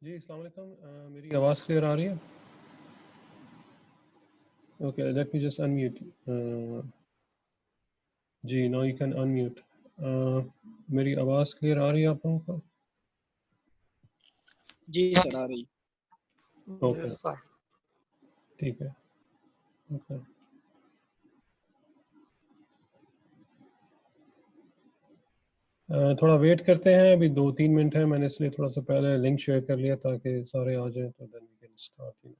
जी, अस्सलाम वालेकुम। मेरी आवाज़ क्लियर आ रही है? Okay, let me just unmute. जी, नाउ यू कैन अनम्यूट। मेरी आवाज़ क्लियर आ रही है आप लोगों को? जी सर आ रही। ओके, ठीक है। ओके, थोड़ा वेट करते हैं। अभी 2-3 मिनट है, मैंने इसलिए थोड़ा सा पहले लिंक शेयर कर लिया ताकि सारे आ जाएं, तो देन वी कैन स्टार्ट।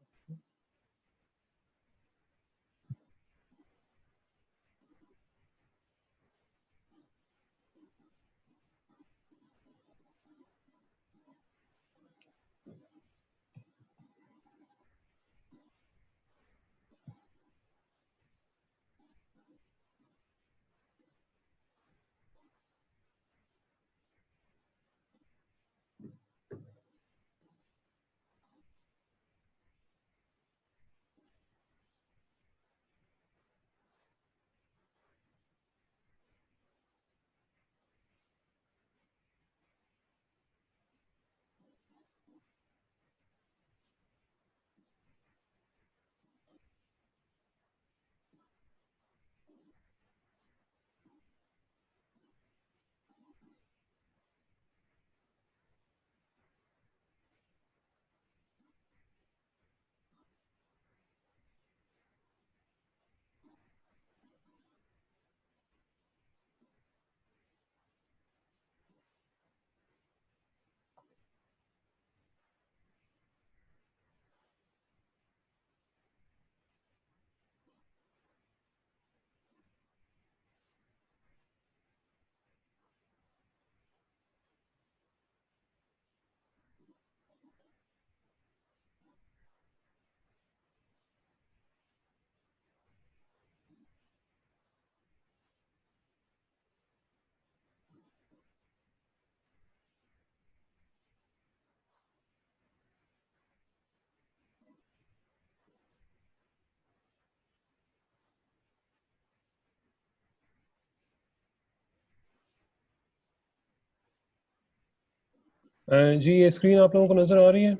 जी, ये स्क्रीन आप लोगों को नज़र आ रही है?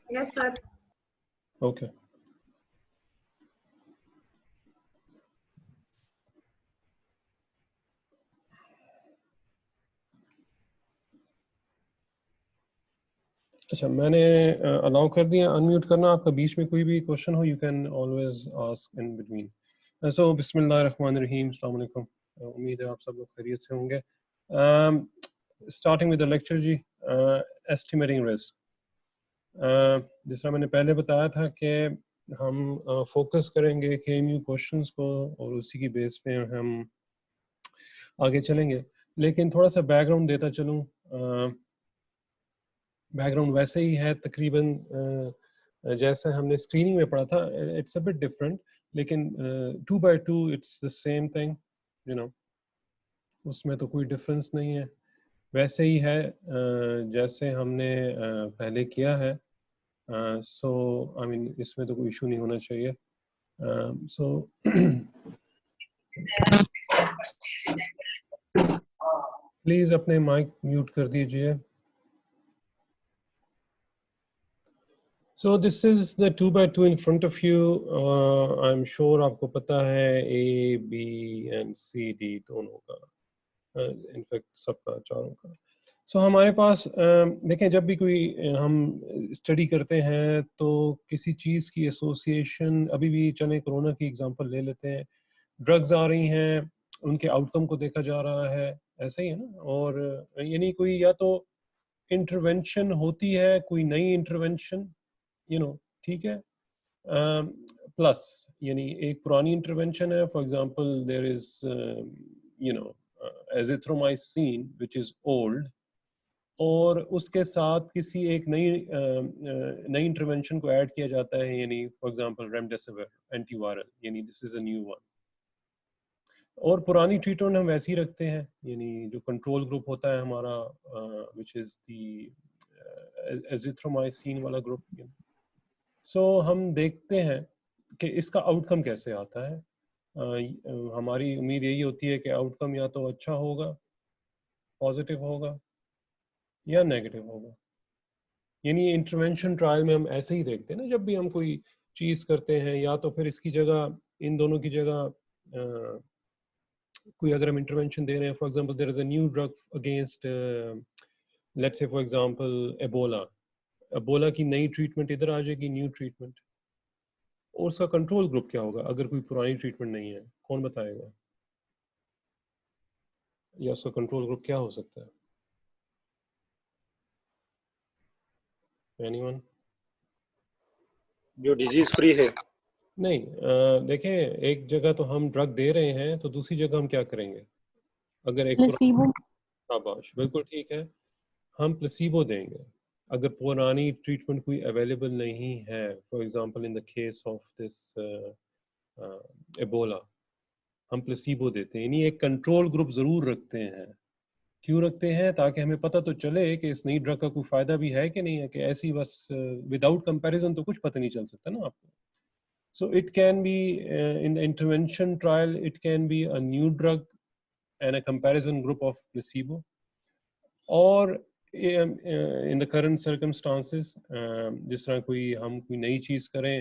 Yes sir. ओके, अच्छा, मैंने अलाउ कर दिया अनम्यूट करना। आपका बीच में कोई भी क्वेश्चन हो, you can always ask in between. So बिस्मिल्लाहिर्रहमानिर्रहीम, अस्सलाम वालेकुम। उम्मीद है आप सब लोग खैरियत से होंगे। स्टार्टिंग विद द लेक्चर जी, एस्टिमेटिंग रिस्क। जिस तरह मैंने पहले बताया था कि हम फोकस करेंगे KMU क्वेश्चंस को और उसी की बेस पे हम आगे चलेंगे। लेकिन थोड़ा सा बैकग्राउंड देता चलूँ। बैकग्राउंड वैसे ही है तकरीबन जैसे हमने स्क्रीनिंग में पढ़ा था। इट्स अ बिट डिफरेंट, लेकिन 2x2 it's the same thing, you know, उसमें तो कोई डिफरेंस नहीं है, वैसे ही है जैसे हमने पहले किया है। सो आई मीन इसमें तो कोई इशू नहीं होना चाहिए। सो प्लीज़ अपने माइक म्यूट कर दीजिए। So this is the 2x2 in front of you. I'm sure आपको पता है A, B and C, D दोनों का, इनफैक्ट सबका, चारों का। So हमारे पास देखें, जब भी कोई हम स्टडी करते हैं तो किसी चीज़ की एसोसिएशन, अभी भी चले कोरोना की एग्जांपल ले लेते हैं, ड्रग्स आ रही हैं, उनके आउटकम को देखा जा रहा है, ऐसा ही है ना। और यानी कोई या तो इंटरवेंशन होती है, कोई नई इंटरवेंशन, यू नो, ठीक है, प्लस यानी एक पुरानी इंटरवेंशन है। For example there is you know azithromycin which is old, और उसके साथ किसी एक नई इंटरवेंशन को ऐड किया जाता है, यानी फॉर एग्जांपल रेमडेसिविर एंटीवायरल, यानी this is a new one. और पुरानी ट्रीटमेंट हम वैसे ही रखते हैं, यानी जो कंट्रोल ग्रुप होता है हमारा, व्हिच इज द एजिथ्रोमाइसिन वाला ग्रुप। सो हम देखते हैं कि इसका आउटकम कैसे आता है। हमारी उम्मीद यही होती है कि आउटकम या तो अच्छा होगा पॉजिटिव होगा या नेगेटिव होगा। यानी इंटरवेंशन ट्रायल में हम ऐसे ही देखते हैं ना, जब भी हम कोई चीज़ करते हैं, या तो फिर इसकी जगह, इन दोनों की जगह कोई अगर हम इंटरवेंशन दे रहे हैं, for example there is a new drug against let's say for example Ebola, Ebola की नई ट्रीटमेंट इधर आ जाएगी, न्यू ट्रीटमेंट, और उसका कंट्रोल ग्रुप क्या होगा अगर कोई पुरानी ट्रीटमेंट नहीं है, कौन बताएगा? या उसका कंट्रोल ग्रुप क्या हो सकता है? एनीवन? जो डिजीज फ्री है। नहीं, देखें, एक जगह तो हम ड्रग दे रहे हैं, तो दूसरी जगह हम क्या करेंगे? अगर एक प्लेसीबो। शाबाश, बिल्कुल ठीक है, हम प्लेसीबो देंगे अगर पुरानी ट्रीटमेंट कोई अवेलेबल नहीं है, for example in the case of this Ebola, हम प्लेसीबो देते हैं, यानी एक कंट्रोल ग्रुप जरूर रखते हैं। क्यों रखते हैं? ताकि हमें पता तो चले कि इस नई ड्रग का कोई फायदा भी है कि नहीं है, कि ऐसी बस विदाउट कंपैरिजन तो कुछ पता नहीं चल सकता ना आपको। So it can be in the intervention trial, it can be a new drug and a comparison group of placebo, or in the current circumstances, जिस तरह कोई हम कोई नई चीज़ करें,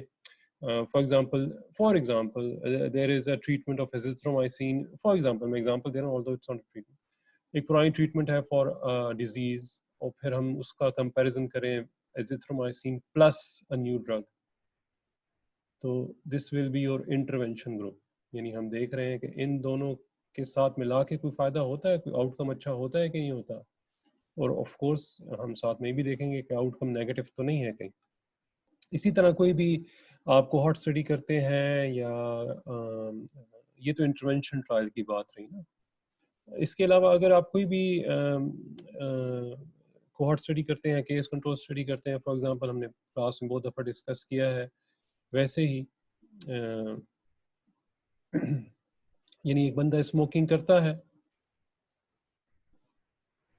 for example, there is a treatment of azithromycin, for example, मैं example दे रहा हूँ, although it's not a treatment, एक पुरानी ट्रीटमेंट है फॉर डिजीज, और फिर हम उसका कंपैरिजन करें azithromycin plus a new drug, तो this will be your intervention group. यानी हम देख रहे हैं कि इन दोनों के साथ मिला के कोई फ़ायदा होता है, कोई आउटकम अच्छा होता है कि नहीं होता, और ऑफ कोर्स हम साथ में भी देखेंगे कि आउटकम नेगेटिव तो नहीं है कहीं। इसी तरह कोई भी आप कोहॉर्ट स्टडी करते हैं, या ये तो इंटरवेंशन ट्रायल की बात रही ना। इसके अलावा अगर आप कोई भी कोहॉर्ट स्टडी करते हैं, केस कंट्रोल स्टडी करते हैं, फॉर एग्जांपल हमने क्लास में बहुत दफ़ा डिस्कस किया है, वैसे ही यानी एक बंदा स्मोकिंग करता है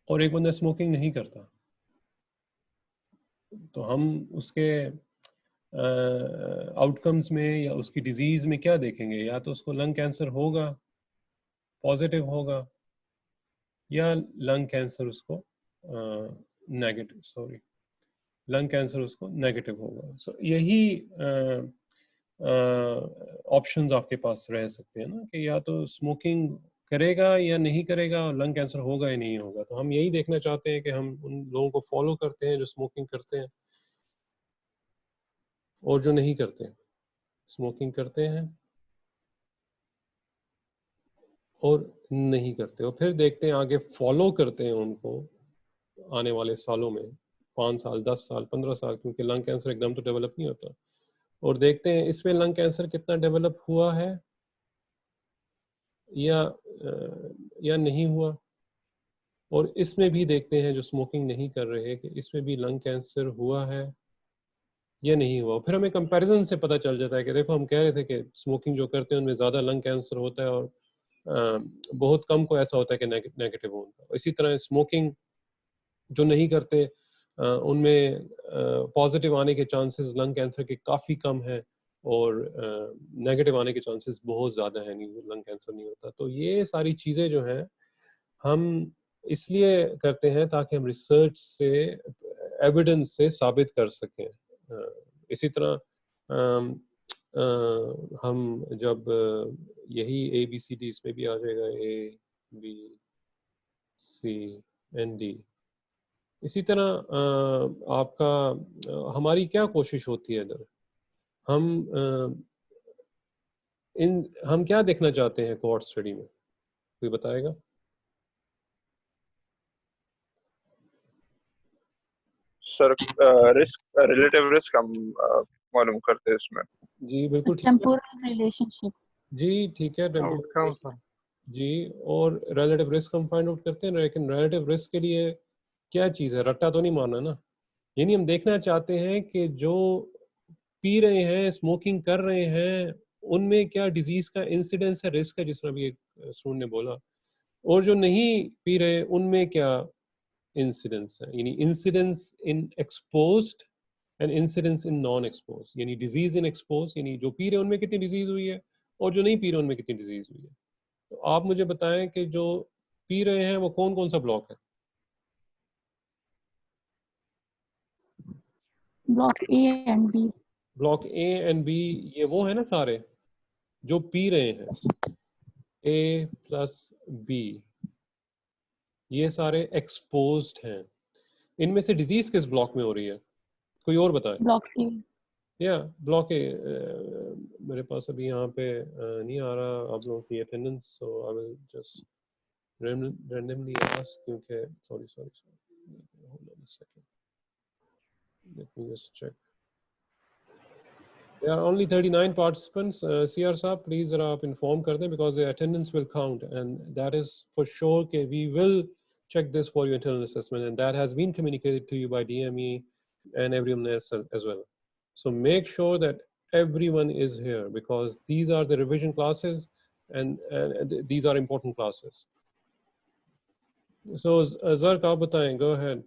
और एक बंदा स्मोकिंग नहीं करता, तो हम उसके आउटकम्स में या उसकी डिजीज में क्या देखेंगे? या तो उसको लंग कैंसर होगा, पॉजिटिव होगा, या लंग कैंसर उसको नेगेटिव, सॉरी, लंग कैंसर उसको नेगेटिव होगा। सो यही ऑप्शंस आपके पास रह सकते हैं ना, कि या तो स्मोकिंग करेगा या नहीं करेगा, और लंग कैंसर होगा या नहीं होगा। तो हम यही देखना चाहते हैं कि हम उन लोगों को फॉलो करते हैं जो स्मोकिंग करते हैं, और जो नहीं करते, स्मोकिंग करते हैं और नहीं करते, और फिर देखते हैं आगे, फॉलो करते हैं उनको आने वाले सालों में, 5 साल, 10 साल, 15 साल, क्योंकि लंग कैंसर एकदम तो डेवलप नहीं होता, और देखते हैं इसमें लंग कैंसर कितना डेवलप हुआ है या नहीं हुआ, और इसमें भी देखते हैं जो स्मोकिंग नहीं कर रहे कि इसमें भी लंग कैंसर हुआ है या नहीं हुआ। फिर हमें कंपैरिजन से पता चल जाता है कि देखो, हम कह रहे थे कि स्मोकिंग जो करते हैं उनमें ज़्यादा लंग कैंसर होता है, और बहुत कम को ऐसा होता है कि नेगेटिव होता है। इसी तरह स्मोकिंग जो नहीं करते उनमें पॉजिटिव आने के चांसेस लंग कैंसर के काफ़ी कम है, और नेगेटिव आने के चांसेस बहुत ज़्यादा है, नहीं, लंग कैंसर नहीं होता। तो ये सारी चीज़ें जो हैं हम इसलिए करते हैं ताकि हम रिसर्च से, एविडेंस से साबित कर सकें। इसी तरह हम जब यही ABCD इसमें भी आ जाएगा, ABCD, इसी तरह आपका हमारी क्या कोशिश होती है इधर, हम हम क्या देखना चाहते हैं कोहॉर्ट स्टडी में, कोई बताएगा? सर रिस्क, रिलेटिव रिस्क हम मालूम करते हैं इसमें। जी बिल्कुल ठीक है, टेम्पोरल रिलेशनशिप। जी ठीक है, आउटकम सर। जी, और रिलेटिव रिस्क हम फाइंड आउट करते हैं, लेकिन रिलेटिव रिस्क के लिए क्या चीज़ है, रट्टा तो नहीं मारना ना। यानी हम देखना चाहते हैं कि जो पी रहे हैं, स्मोकिंग कर रहे हैं, उनमें क्या डिजीज का इंसिडेंस है, रिस्क है, जिस तरह भी एक स्टूडेंट ने बोला, और जो नहीं पी रहे उनमें क्या इंसिडेंस है, यानी incidence in exposed and incidence in non expose, यानी डिजीज इन एक्सपोज, यानी जो पी रहे उनमें कितनी डिजीज हुई है, और जो नहीं पी रहे उनमें कितनी डिजीज हुई है। तो आप मुझे बताएं कि जो पी रहे हैं वो कौन कौन सा ब्लॉक है? Block A and B. Block A and B ये वो है ना सारे जो पी रहे हैं, ए प्लस बी, ये सारे एक्सपोज्ड हैं। इनमें से डिजीज किस ब्लॉक में हो रही है, कोई और बताए? ब्लॉक ए। या ब्लॉक ए। मेरे पास अभी यहाँ पे नहीं आ रहा आप लोगों की attendance, so I will just randomly ask क्योंकि sorry hold on a second, let me just check. There are only 39 participants. CR साहब please जरा आप inform कर दें because the attendance will count and that is for sure कि we will check this for your internal assessment and that has been communicated to you by DME and everyone else as well. So make sure that everyone is here because these are the revision classes and these are important classes. So Zark आप बताएं, go ahead.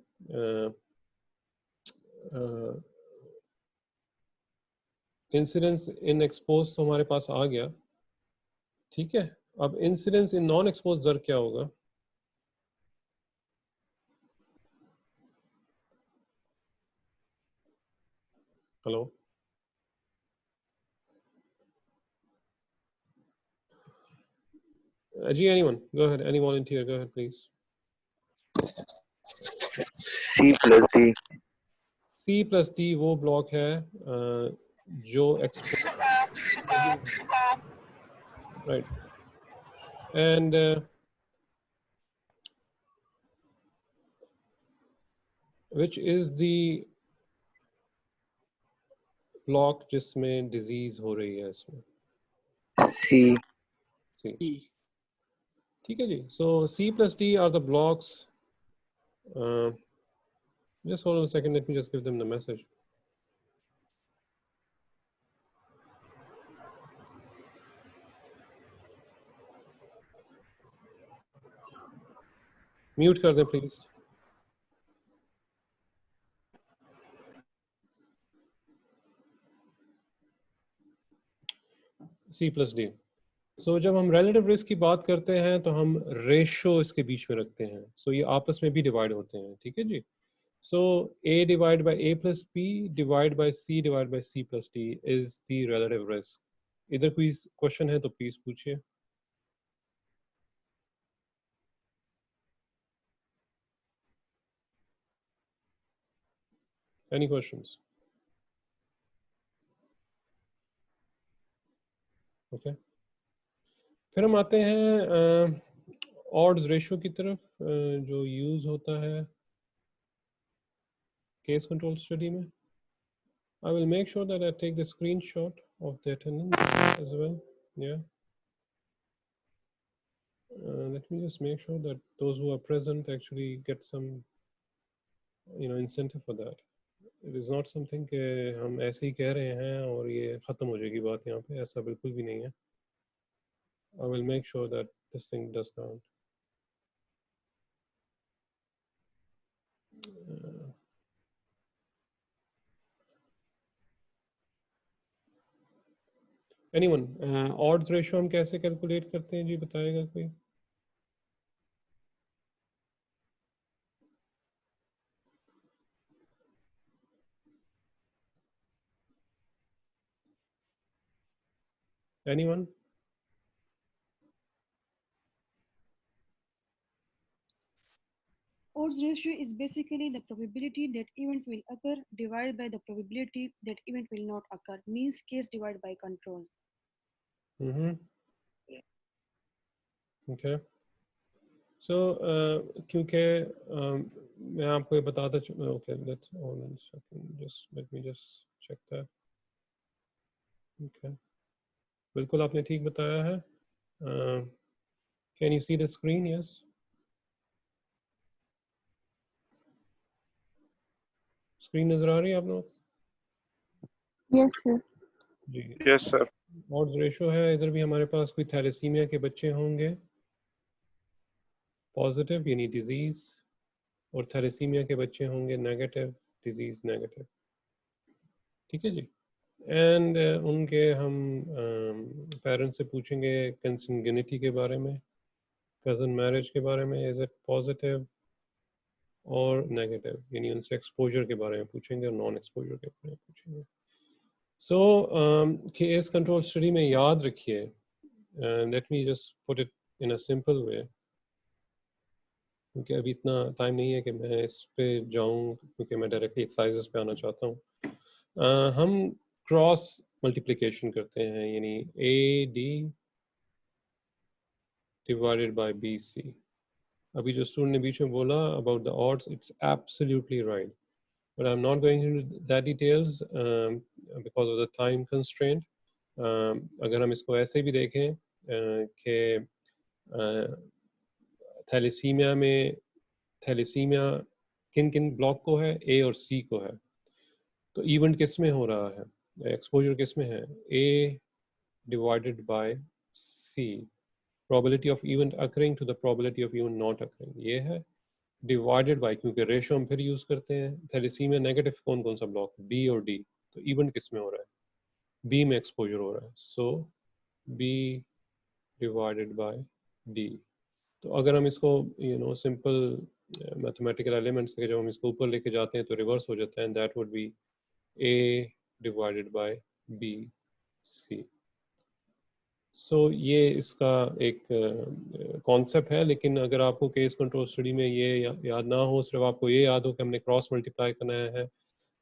Incidence in expose तो हमारे पास आ गया, ठीक है। अब incidence in non expose जर क्या होगा? हेलो, जी anyone, go ahead, any volunteer, go ahead please. C plus D। C plus D वो ब्लॉक है जो expose, right, and which is the block जिसमें डिजीज हो रही है इसमें? C। सी, ठीक है जी। So C plus D are the blocks. Just hold on a second, let me just give them the message. Mute कर दें प्लीज। C plus D। सो जब हम रिलेटिव रिस्क की बात करते हैं तो हम रेशो इसके बीच में रखते हैं, सो ये आपस में भी डिवाइड होते हैं, ठीक है जी। सो A divide by A plus B divide by C divide by C plus D is the relative risk. इधर कोई क्वेश्चन है तो प्लीज पूछिए। Any questions? ओके, फिर हम आते हैं ऑड्स रेशो की तरफ, जो यूज होता है केस कंट्रोल स्टडी में। I will make sure that I take the screenshot of the attendance as well. Yeah. Let me just make sure that those who are present actually get some, incentive for that. It is not something कि हम ऐसे ही कह रहे हैं और ये ख़त्म हो जाएगी बात यहाँ पे, ऐसा बिल्कुल भी नहीं है। I will make sure that this thing does count. Anyone, odds ratio हम कैसे कैलकुलेट करते हैं जी, बताएगा कोई? Anyone? Odds ratio is basically the probability that event will occur divided by the probability that event will not occur. Means case divided by control. Okay. So क्योंकि मैं आपको ये बताता चलूँ, okay, let's hold on a second, just let me just check that. Okay, बिल्कुल आपने ठीक बताया है। Can you see the screen? Yes. Screen नजर आ रही है आप लोग? Yes sir. जी। Yes sir। ऑड्स रेशो है, इधर भी हमारे पास कोई थैलेसीमिया के बच्चे होंगे पॉजिटिव यानी डिजीज, और थैलेसीमिया के बच्चे होंगे नेगेटिव, डिजीज नेगेटिव, ठीक है जी। एंड उनके हम पेरेंट्स से पूछेंगे कंसंगिनिटी के बारे में, कज़न मैरिज के बारे में, इज इट पॉजिटिव और नेगेटिव, यानी उनसे एक्सपोजर के बारे में पूछेंगे और नॉन एक्सपोजर के बारे में पूछेंगे। सो केस कंट्रोल स्टडी में याद रखिए, late me just put it in a simple way, क्योंकि अभी इतना टाइम नहीं है कि मैं इस पे जाऊं, क्योंकि मैं डायरेक्टली एक्सरसाइजेस पे आना चाहता हूँ। हम क्रॉस मल्टीप्लिकेशन करते हैं, यानी A D divided by B C. अभी जो स्टूडेंट ने बीच में बोला about the odds, it's absolutely right, but I'm not going into that details because of the time constraint. अगर हम इसको ऐसे भी देखें कि थैलेसीमिया में, थैलेसीमिया किन किन ब्लॉक को है, ए और सी को है, तो इवेंट किस में हो रहा है, एक्सपोजर किस में है, A divided by C, probability of event occurring to the probability of event not occurring, ये है डिवाइडेड बाय, क्योंकि रेशो हम फिर यूज करते हैं, थैलेसीमिया नेगेटिव कौन कौन सा ब्लॉक, बी और डी, तो इवेंट किस में हो रहा है, बी में एक्सपोजर हो रहा है, सो बी डिवाइडेड बाय डी। तो अगर हम इसको सिंपल मैथमेटिकल एलिमेंट्स के जब हम इसको ऊपर लेके जाते हैं तो रिवर्स हो जाता है, that would be A divided by B C. So ये इसका एक कॉन्सेप्ट है, लेकिन अगर आपको केस कंट्रोल स्टडी में ये याद ना हो, सिर्फ आपको ये याद हो कि हमने क्रॉस मल्टीप्लाई करना है,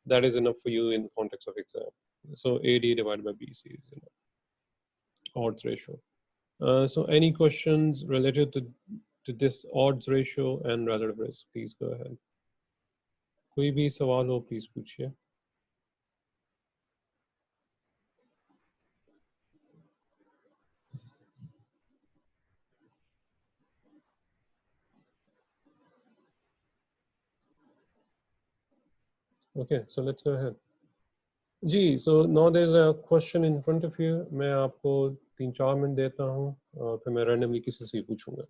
that is enough for you in context of exam. So A D divided by B C is enough, odds ratio. So any questions related to this odds ratio and relative risk, please go ahead. कोई भी सवाल हो please पूछिए। Okay, so let's go ahead. Ji, so now there's a question in front of you. मैं आपको 3-4 minute देता हूँ और फिर मैं randomly किसी से पूछूंगा।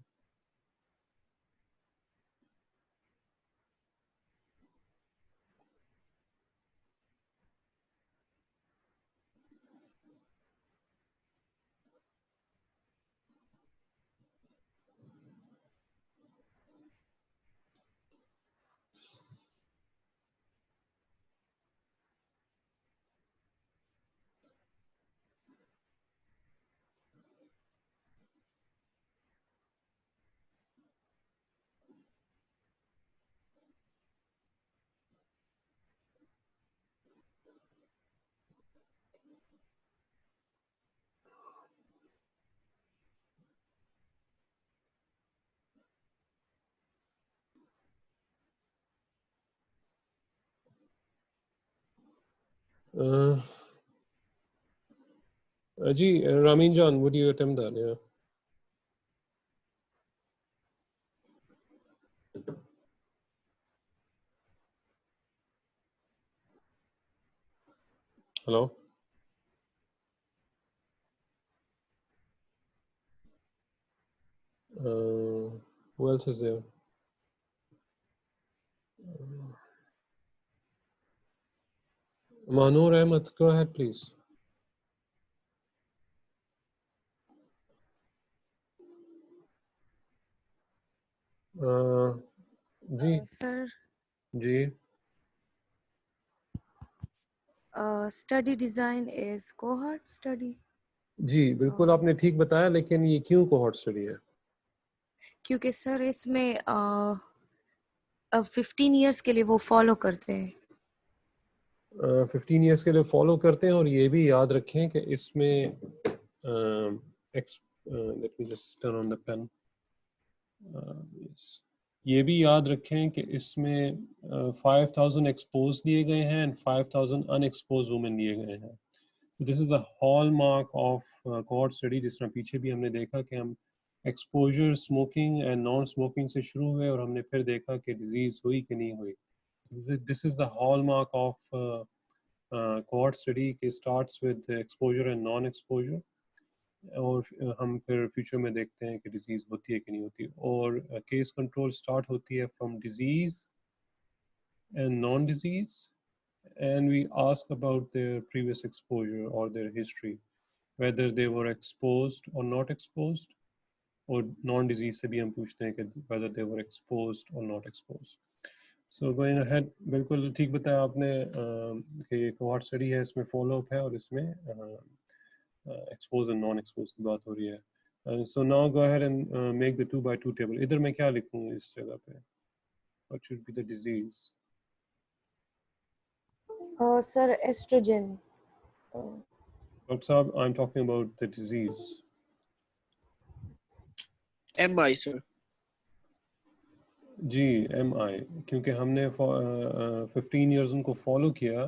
जी, Ramin Jan, would you attempt that? Yeah. Hello? Who else is there? Manur Ahmed, go ahead, please. जी सर जी study design is cohort study. जी बिल्कुल आपने ठीक बताया, लेकिन ये क्यों कोहॉर्ट स्टडी है? क्योंकि सर इसमें 15 इयर्स के लिए वो फॉलो करते हैं। 15 इयर्स के लिए फॉलो करते हैं, और ये भी याद रखें कि इसमें let me just turn on the pen, ये भी याद रखें कि इसमें 5000 एक्सपोज दिए गए हैं एंड 5000 अनएक्सपोज वुमेन दिए गए हैं। This is a hallmark of cohort study, जिस तरह पीछे भी हमने देखा कि हम exposure smoking and non smoking से शुरू हुए और हमने फिर देखा कि डिजीज हुई कि नहीं हुई। This is the hallmark of cohort study के starts with exposure and non exposure, और हम फिर फ्यूचर में देखते हैं कि डिजीज होती है कि नहीं होती। और केस कंट्रोल स्टार्ट होती है from disease and non disease, and we ask about their previous exposure or their history, whether they were exposed or not exposed, और नॉन डिजीज से भी हम पूछते हैं कि whether they were exposed or not exposed. So going ahead, बिल्कुल ठीक बताया आपने कि ये कोहॉर्ट स्टडी है, इसमें फॉलो अप है और इसमें एक्सपोज एंड नॉन एक्सपोज की बात हो रही है. So now go ahead and make the 2x2 table. इधर मैं क्या लिखूँ इस जगह पे? What should be the disease? Sir estrogen. Dr. Saab, I'm talking about the disease. MI sir. जी MI, क्योंकि हमने 15 years उनको फॉलो किया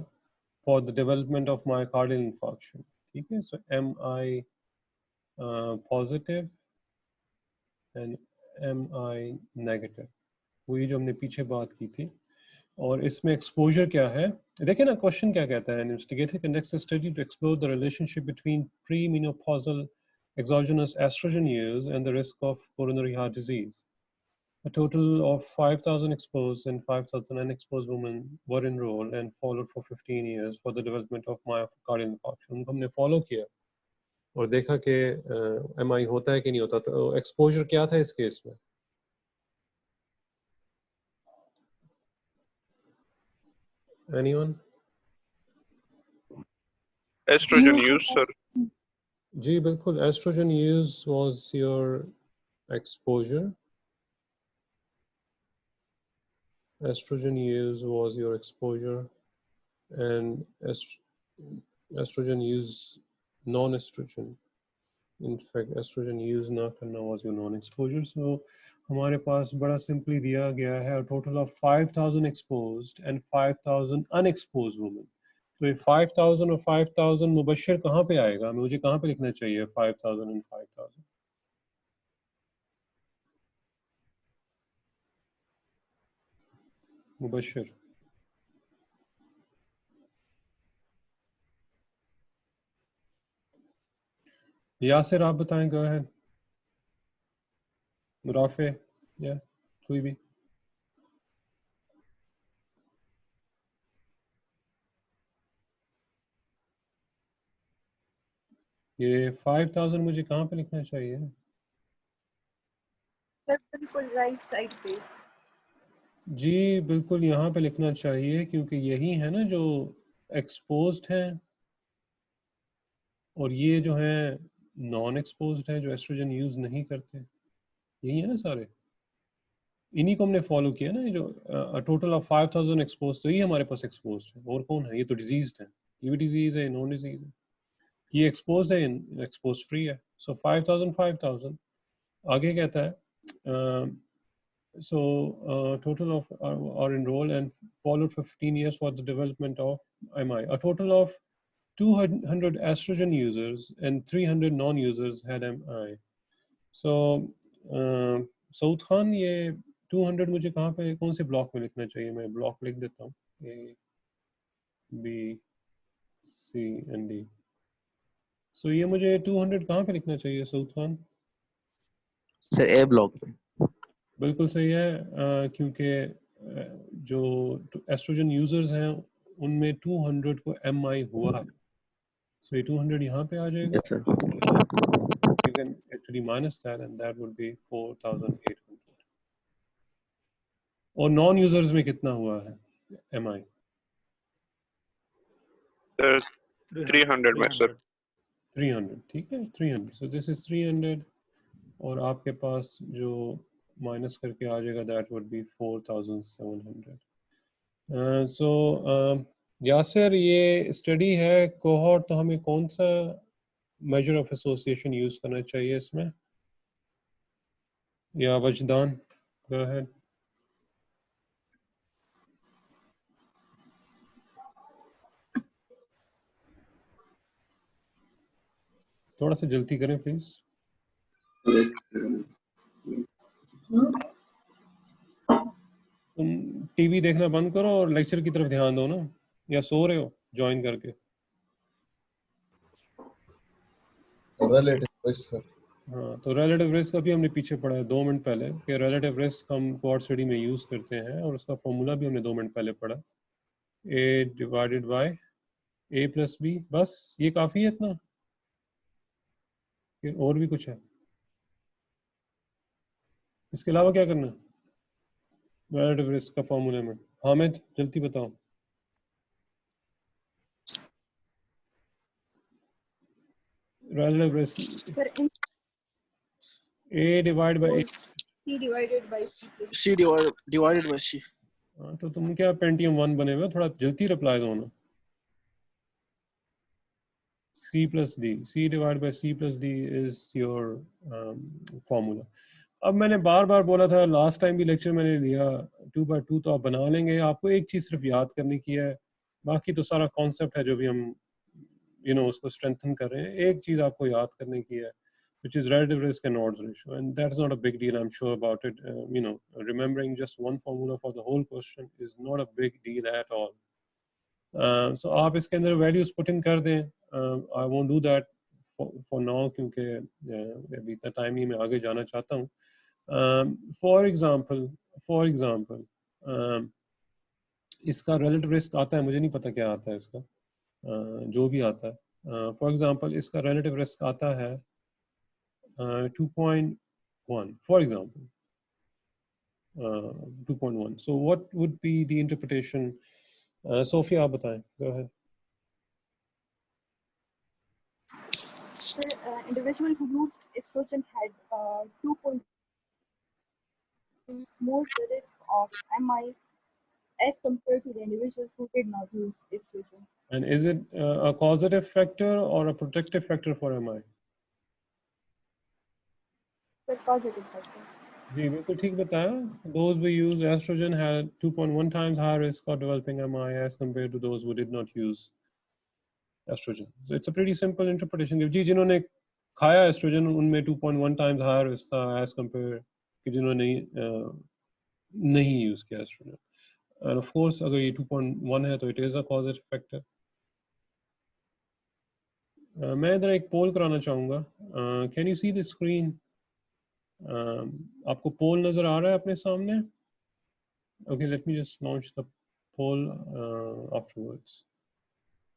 for the development of myocardial infarction. ठीक है, so MI positive and MI negative, वही जो हमने पीछे बात की थी. और इसमें एक्सपोजर क्या है, देखिए ना क्वेश्चन क्या कहता है. Investigator conducts a study to explore the relationship between premenopausal exogenous estrogen use and the risk of coronary heart disease. A total of 5,000 exposed and 5,000 unexposed women were enrolled and followed for 15 years for the development of myocardial infarction. उनको हमने follow किया और देखा कि MI होता है कि नहीं होता. तो एक्सपोजर क्या था इस केस में? Anyone? Estrogen Use use, sir. जी बिल्कुल, estrogen use was your exposure. Estrogen use was your exposure, and estrogen use, non-estrogen. In fact, estrogen use ना करना was your non-exposure. So हमारे पास बड़ा simply दिया गया है a total of 5,000 exposed and 5,000 unexposed women. तो ये 5,000 और 5,000 मुबशर कहाँ पे आएगा? मुझे कहाँ पे लिखना चाहिए 5,000 and 5,000? मुबशर. यासिर आप बताएं, go ahead. मुराफे या कोई भी. ये 5,000 मुझे कहाँ पे लिखना चाहिए? बिल्कुल राइट साइड पे. जी बिल्कुल यहाँ पे लिखना चाहिए, क्योंकि यही है ना जो एक्सपोज्ड हैं और ये जो है नॉन एक्सपोज्ड है जो एस्ट्रोजन यूज नहीं करते. यही है ना सारे, इन्हीं को हमने फॉलो किया ना. ये जो टोटल ऑफ 5,000 एक्सपोज, तो ये हमारे पास एक्सपोज्ड है. और कौन है? ये तो डिजीज्ड है. ये भी डिजीज है, नॉन डिजीज है. ये एक्सपोज है, एक्सपोज फ्री है. सो 5,000 5,000. आगे कहता है so total of are enrolled and followed for 15 years for the development of MI. A total of 200 estrogen users and 300 non-users had MI. So Saud Khan, ये 200 मुझे कहाँ पे, कौन से ब्लॉक में लिखना चाहिए? मैं ब्लॉक लिख देता हूँ, A, B, C and D. So ये मुझे 200 कहाँ पे लिखना चाहिए सऊद खान? सर ए ब्लॉक में. बिल्कुल सही है, क्योंकि जो एस्ट्रोजन यूजर्स हैं उनमें 200 को MI हुआ है. सो ये 200 यहाँ पे आ जाएगा. Yes sir. You can actually minus that and that would be 4,800. और नॉन यूजर्स में कितना हुआ है MI? There's 300 में sir. 300. ठीक है, 300. So this is 300 और आपके पास जो माइनस करके आ जाएगा that would be 4,700. So Yasir, ये स्टडी है कोहॉर्ट, तो हमें कौन सा मेजर ऑफ एसोसिएशन यूज करना चाहिए इसमें? या वजदान, गो अहेड. थोड़ा सा जल्दी करें प्लीज. तुम टीवी देखना बंद करो और लेक्चर की तरफ ध्यान दो ना, या सो रहे हो ज्वाइन करके? Relative risk sir. हाँ, तो रिलेटिव रिस्क अभी हमने पीछे पढ़ा है 2 मिनट पहले कि रिलेटिव रिस्क हम कोहॉर्ट स्टडी में यूज करते हैं और उसका फॉर्मूला भी हमने 2 मिनट पहले पढ़ा. A divided by A plus B. बस ये काफी है इतना, और भी कुछ है? इसके अलावा क्या करना रिलेटिव रिस्क का फॉर्मूले में? हामिद जल्दी बताओ। Relative risk Sir, in A divide bye was C divided by C plus C divided by C. तो तुम क्या पेंटियम 1 बने हुए हो? थोड़ा जल्दी रिप्लाई दो ना। C plus D, C divided by C plus D is your formula. अब मैंने बार बार बोला था, लास्ट टाइम भी लेक्चर मैंने दिया, 2/2 तो आप बना लेंगे। आपको एक चीज़ सिर्फ याद करने की है, बाकी तो सारा कॉन्सेप्ट है जो भी हम उसको स्ट्रेंथन कर रहे हैं। एक चीज़ आपको याद करने की है, which is relative risk and odds ratio, and that's not a big deal, I'm sure about it. Remembering just one formula for the whole question is not a big deal at all. So आप इसके अंदर values put in कर दें। I won't do that for now क्योंकि अभी इतना time नहीं, मैं आगे जाना चाहता हूँ। For example, इसका relative risk आता है, मुझे नहीं पता क्या आता है इसका, जो भी आता है। For example, इसका relative risk आता है 2.1, for example, 2.1. So what would be the interpretation? Sophia, आप बताएं. Go ahead. Sir, individual who used estrogen had 2 points more the risk of MI as compared to the individuals who did not use estrogen. And is it a causative factor or a protective factor for MI? Sir, causative factor. जी बिल्कुल ठीक बताया। Those who used estrogen had 2.1 times higher risk of developing MI as compared to those who did not use estrogen. So it's a pretty simple interpretation. जी जिन्होंने खाया estrogen उनमें 2.1 times higher risk था as compared कि जिन्होंने नहीं use किया estrogen. And of course अगर ये 2.1 है तो it is a causative factor. मैं इधर एक पोल कराना चाहूँगा। Can you see the screen? आपको पोल नजर आ रहा है अपने सामने? Okay, let me just launch the poll afterwards.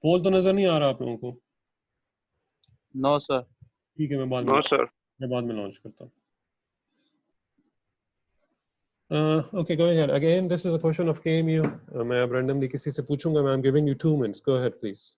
पोल तो नजर नहीं आ रहा आप लोगों को? No, sir. ठीक है, मैं बाद No, में sir. लॉन्च करता हूँ। Okay, go ahead. Again, this is a question of KMU. मैं अब randomly किसी से पूछूंगा। I'm giving you 2 minutes. Go ahead, please.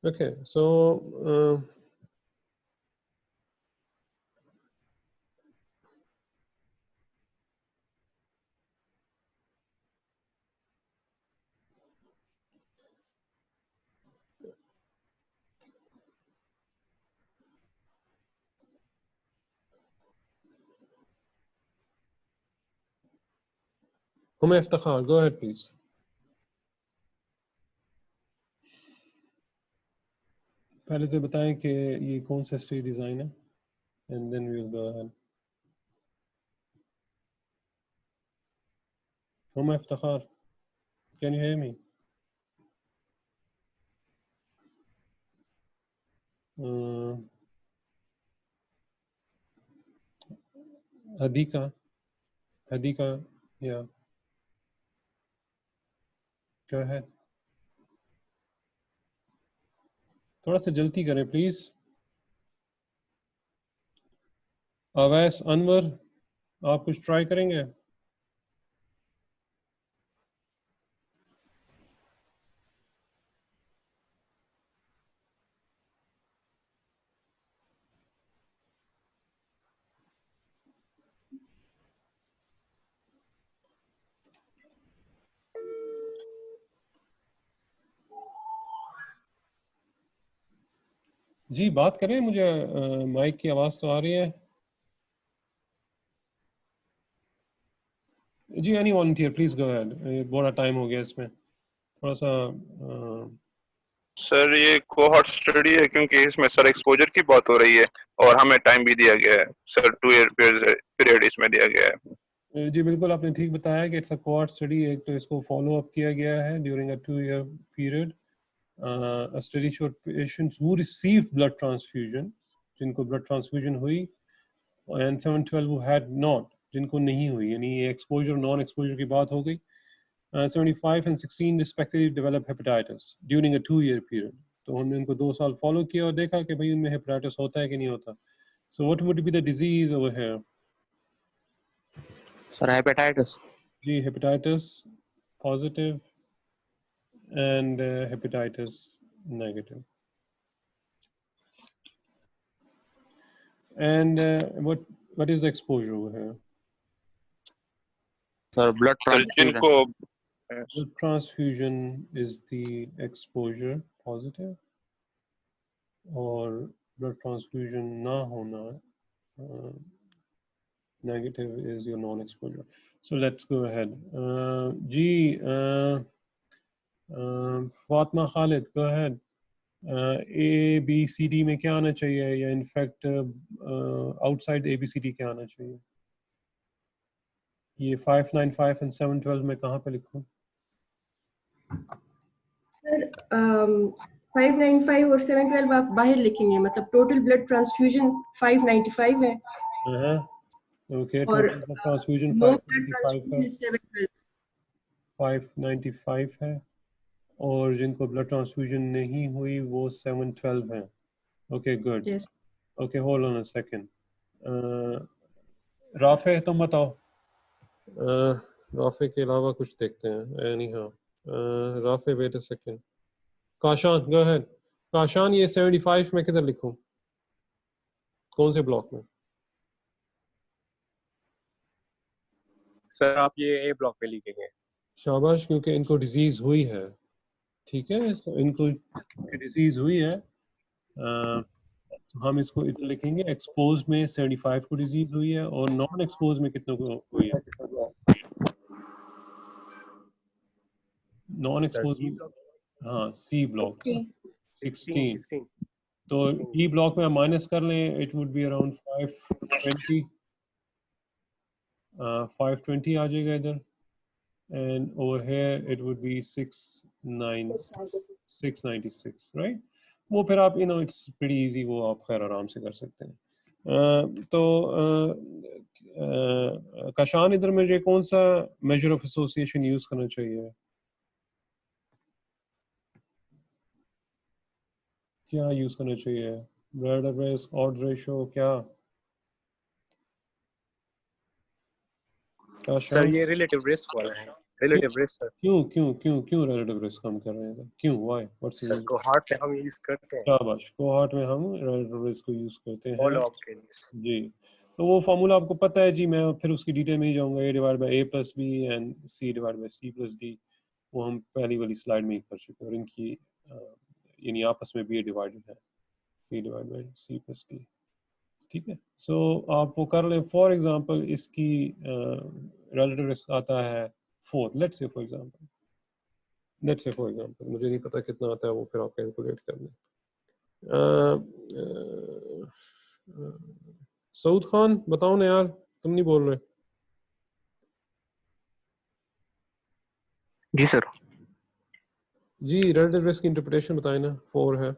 Okay, so Iftikhar, go ahead, please. पहले तो बताएं कि ये कौन सा स्टेज डिजाइन है, and then we'll go ahead. Iftikhar, can you hear me? Hadika, yeah, go ahead. थोड़ा सा जल्दी करें प्लीज। अवैस, अनवर, आप कुछ ट्राई करेंगे? जी बात करें, मुझे माइक की आवाज़ तो आ रही है। जी any volunteer please go ahead. बड़ा टाइम हो गया इसमें, थोड़ा सा सर ये कोहॉर्ट स्टडी है क्योंकि इसमें सर एक्सपोजर की बात हो रही है और हमें टाइम भी दिया गया है सर, 2 ईयर पीरियड इसमें दिया गया है। जी बिल्कुल आपने ठीक बताया कि इट्स अ कोहॉर्ट स्टडी, एक तो इसको फॉलो अप किया गया है during a 2 year period. A study showed patients who received blood transfusion, जिनको blood transfusion हुई, and 712 who had not, जिनको नहीं हुई, यानी exposure non exposure की बात हो गई। 75 and 16 respectively developed hepatitis during a 2 year period. तो हमने उनको 2 साल फॉलो किया और देखा कि भाई उनमें हेपेटाइटिस होता है कि नहीं होता। So what would be the disease over here? Sir, hepatitis. जी hepatitis positive and hepatitis negative. And what is the exposure over here? Sir, blood sir transfusion. जिनको Blood transfusion is the exposure positive, और blood transfusion ना होना negative is your non-exposure. So let's go ahead. Ji Fatima Khalid, go ahead. A B C D में क्या आना चाहिए, या in fact outside A B C D क्या आना चाहिए? ये 595 and 712 में कहाँ पे लिखूं? सर 595 और 712 आप बाहर लिखेंगे, मतलब टोटल ब्लड ट्रांसफ्यूजन 595 है ओके, और टोटल ट्रांसफ्यूजन नो ब्लड 595 है, ट्रांसफ्यूजन 712। 595 है, और जिनको ब्लड ट्रांसफ्यूजन नहीं हुई वो 712 है। Okay good. Yes okay hold on a second. Rafay तुम बताओ। राफे के अलावा कुछ देखते हैं। Anyhow Rafay wait a second. Kashan go ahead. Kashan ये 75 में किधर लिखूं, कौन से ब्लॉक में? सर आप ये ए ब्लॉक पे लिखेंगे। शाबाश, क्योंकि इनको डिजीज हुई है, ठीक है, तो इनको डिजीज हुई है, तो हम इसको इधर लिखेंगे। एक्सपोज में 75 को डिजीज हुई है, और नॉन एक्सपोज में कितनों को हुई है? नॉन एक्सपोज में हाँ सी ब्लॉक 16। तो डी ब्लॉक में हम माइनस कर लें, इट वुड बी अराउंड 520 आ जाएगा इधर, and over here it would be 696, right? वो फिर आप इट्स प्रीटी इजी, वो आप खैर आराम से कर सकते हैं। तो काशान इधर मुझे कौन सा मेजर ऑफ एसोसिएशन यूज करना चाहिए? क्या यूज करना चाहिए? रिलेटिव रिस्क, ऑड रेशियो, क्या? सर ये रिलेटिव रिस्क वाला है। Relative risk sir. क्यों रिलेटिव रिस्क हम कर रहे हैं? क्यों, why, what's the sir cohort पे हम यूज करते हैं। शाबाश, कोहॉर्ट में हम रिलेटिव रिस्क को यूज करते हैं। फॉलो अप के लिए जी, तो वो फार्मूला आपको पता है जी, मैं फिर उसकी डिटेल में ही जाऊंगा। a divide by a plus b and c divide by c plus d, वो हम पहली वाली स्लाइड में ही कर चुके हैं, और इनकी यानी आपस में भी डिवाइडेड है, c divide by c plus d, ठीक है। सो आप वो कर लें। फॉर एग्जांपल इसकी रिलेटिव रिस्क आता है 4, लेट्स से फॉर एग्जांपल मुझे नहीं पता कितना आता है, वो फिर आप कैलकुलेट कर लें। सऊद खान बताओ ना यार, तुम नहीं बोल रहे। जी सर। जी रिलेटिव रिस्क की इंटरप्रिटेशन बताएं ना। 4 है।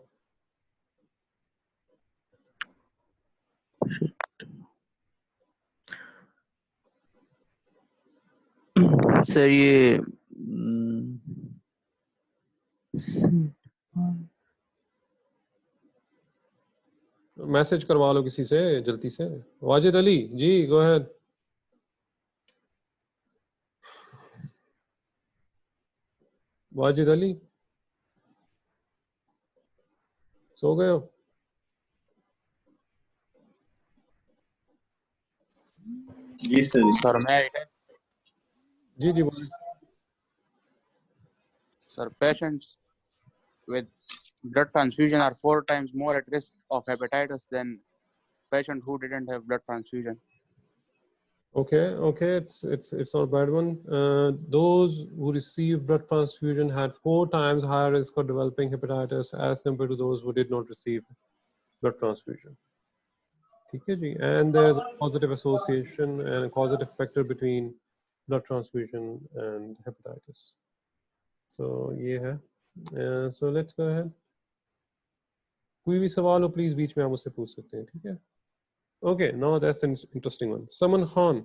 सर ये मैसेज करवा लो किसी से जल्दी से। वाजिद अली जी गो अहेड। वाजिद अली सो गए हो? जी सर। सर मैं जी बोलिए। Sir, patients with blood transfusion are 4 times more at risk of hepatitis than patients who didn't have blood transfusion. Okay, it's not a bad one. Those who received blood transfusion had 4 times higher risk of developing hepatitis as compared to those who did not receive blood transfusion. Okay, and there's a positive association and a causative factor between blood transfusion and hepatitis. So yeah, so let's go ahead. कोई भी सवाल हो please बीच में आप मुझसे पूछ सकते हैं, ठीक है? Okay, now that's an interesting one. Saman Khan.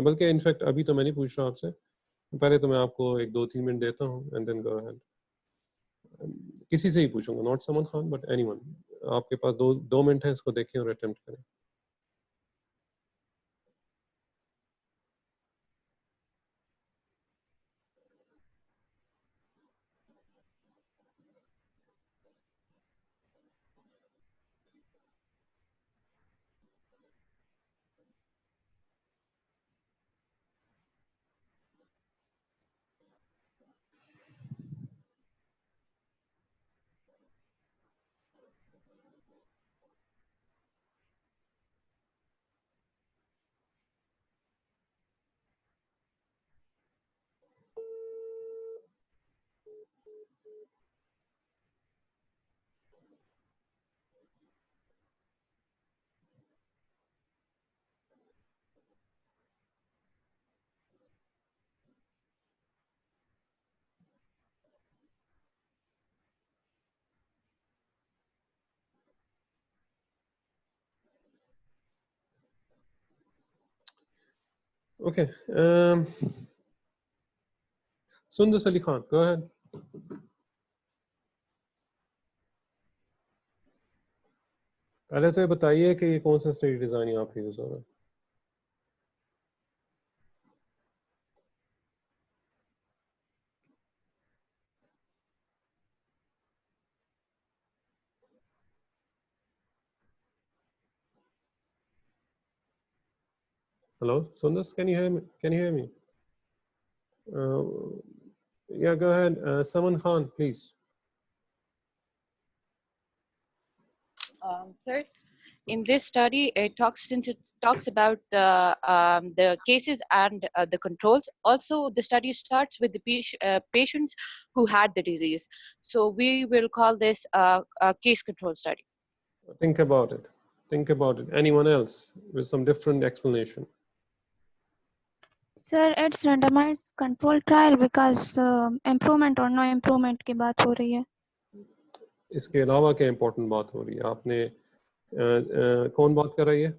बल्कि इनफैक्ट अभी तो मैं नहीं पूछ रहा आपसे, पहले तो मैं आपको 1-2-3 मिनट देता हूँ एंड देन गो अहेड. किसी से ही पूछूंगा, not someone Khan but anyone. आपके पास 2 मिनट है, इसको देखें और अटेम्प्ट करें. Okay. Sundar Ali Khan, go ahead. पहले तो ये बताइए कि ये कौन सा स्टडी डिजाइन यहाँ पे यूज हो रहा है. Hello, Sundar, can you hear me? Can you hear me? Yeah, go ahead. Saman Khan, please. Sir, in this study, it talks about the cases and the controls. Also, the study starts with the patients who had the disease. So we will call this a case control study. Think about it. Think about it. Anyone else with some different explanation? Sir, it's randomized control trial because improvement or no improvement की बात हो रही है. इसके अलावा क्या important बात हो रही है? आपने कौन बात कर रही है?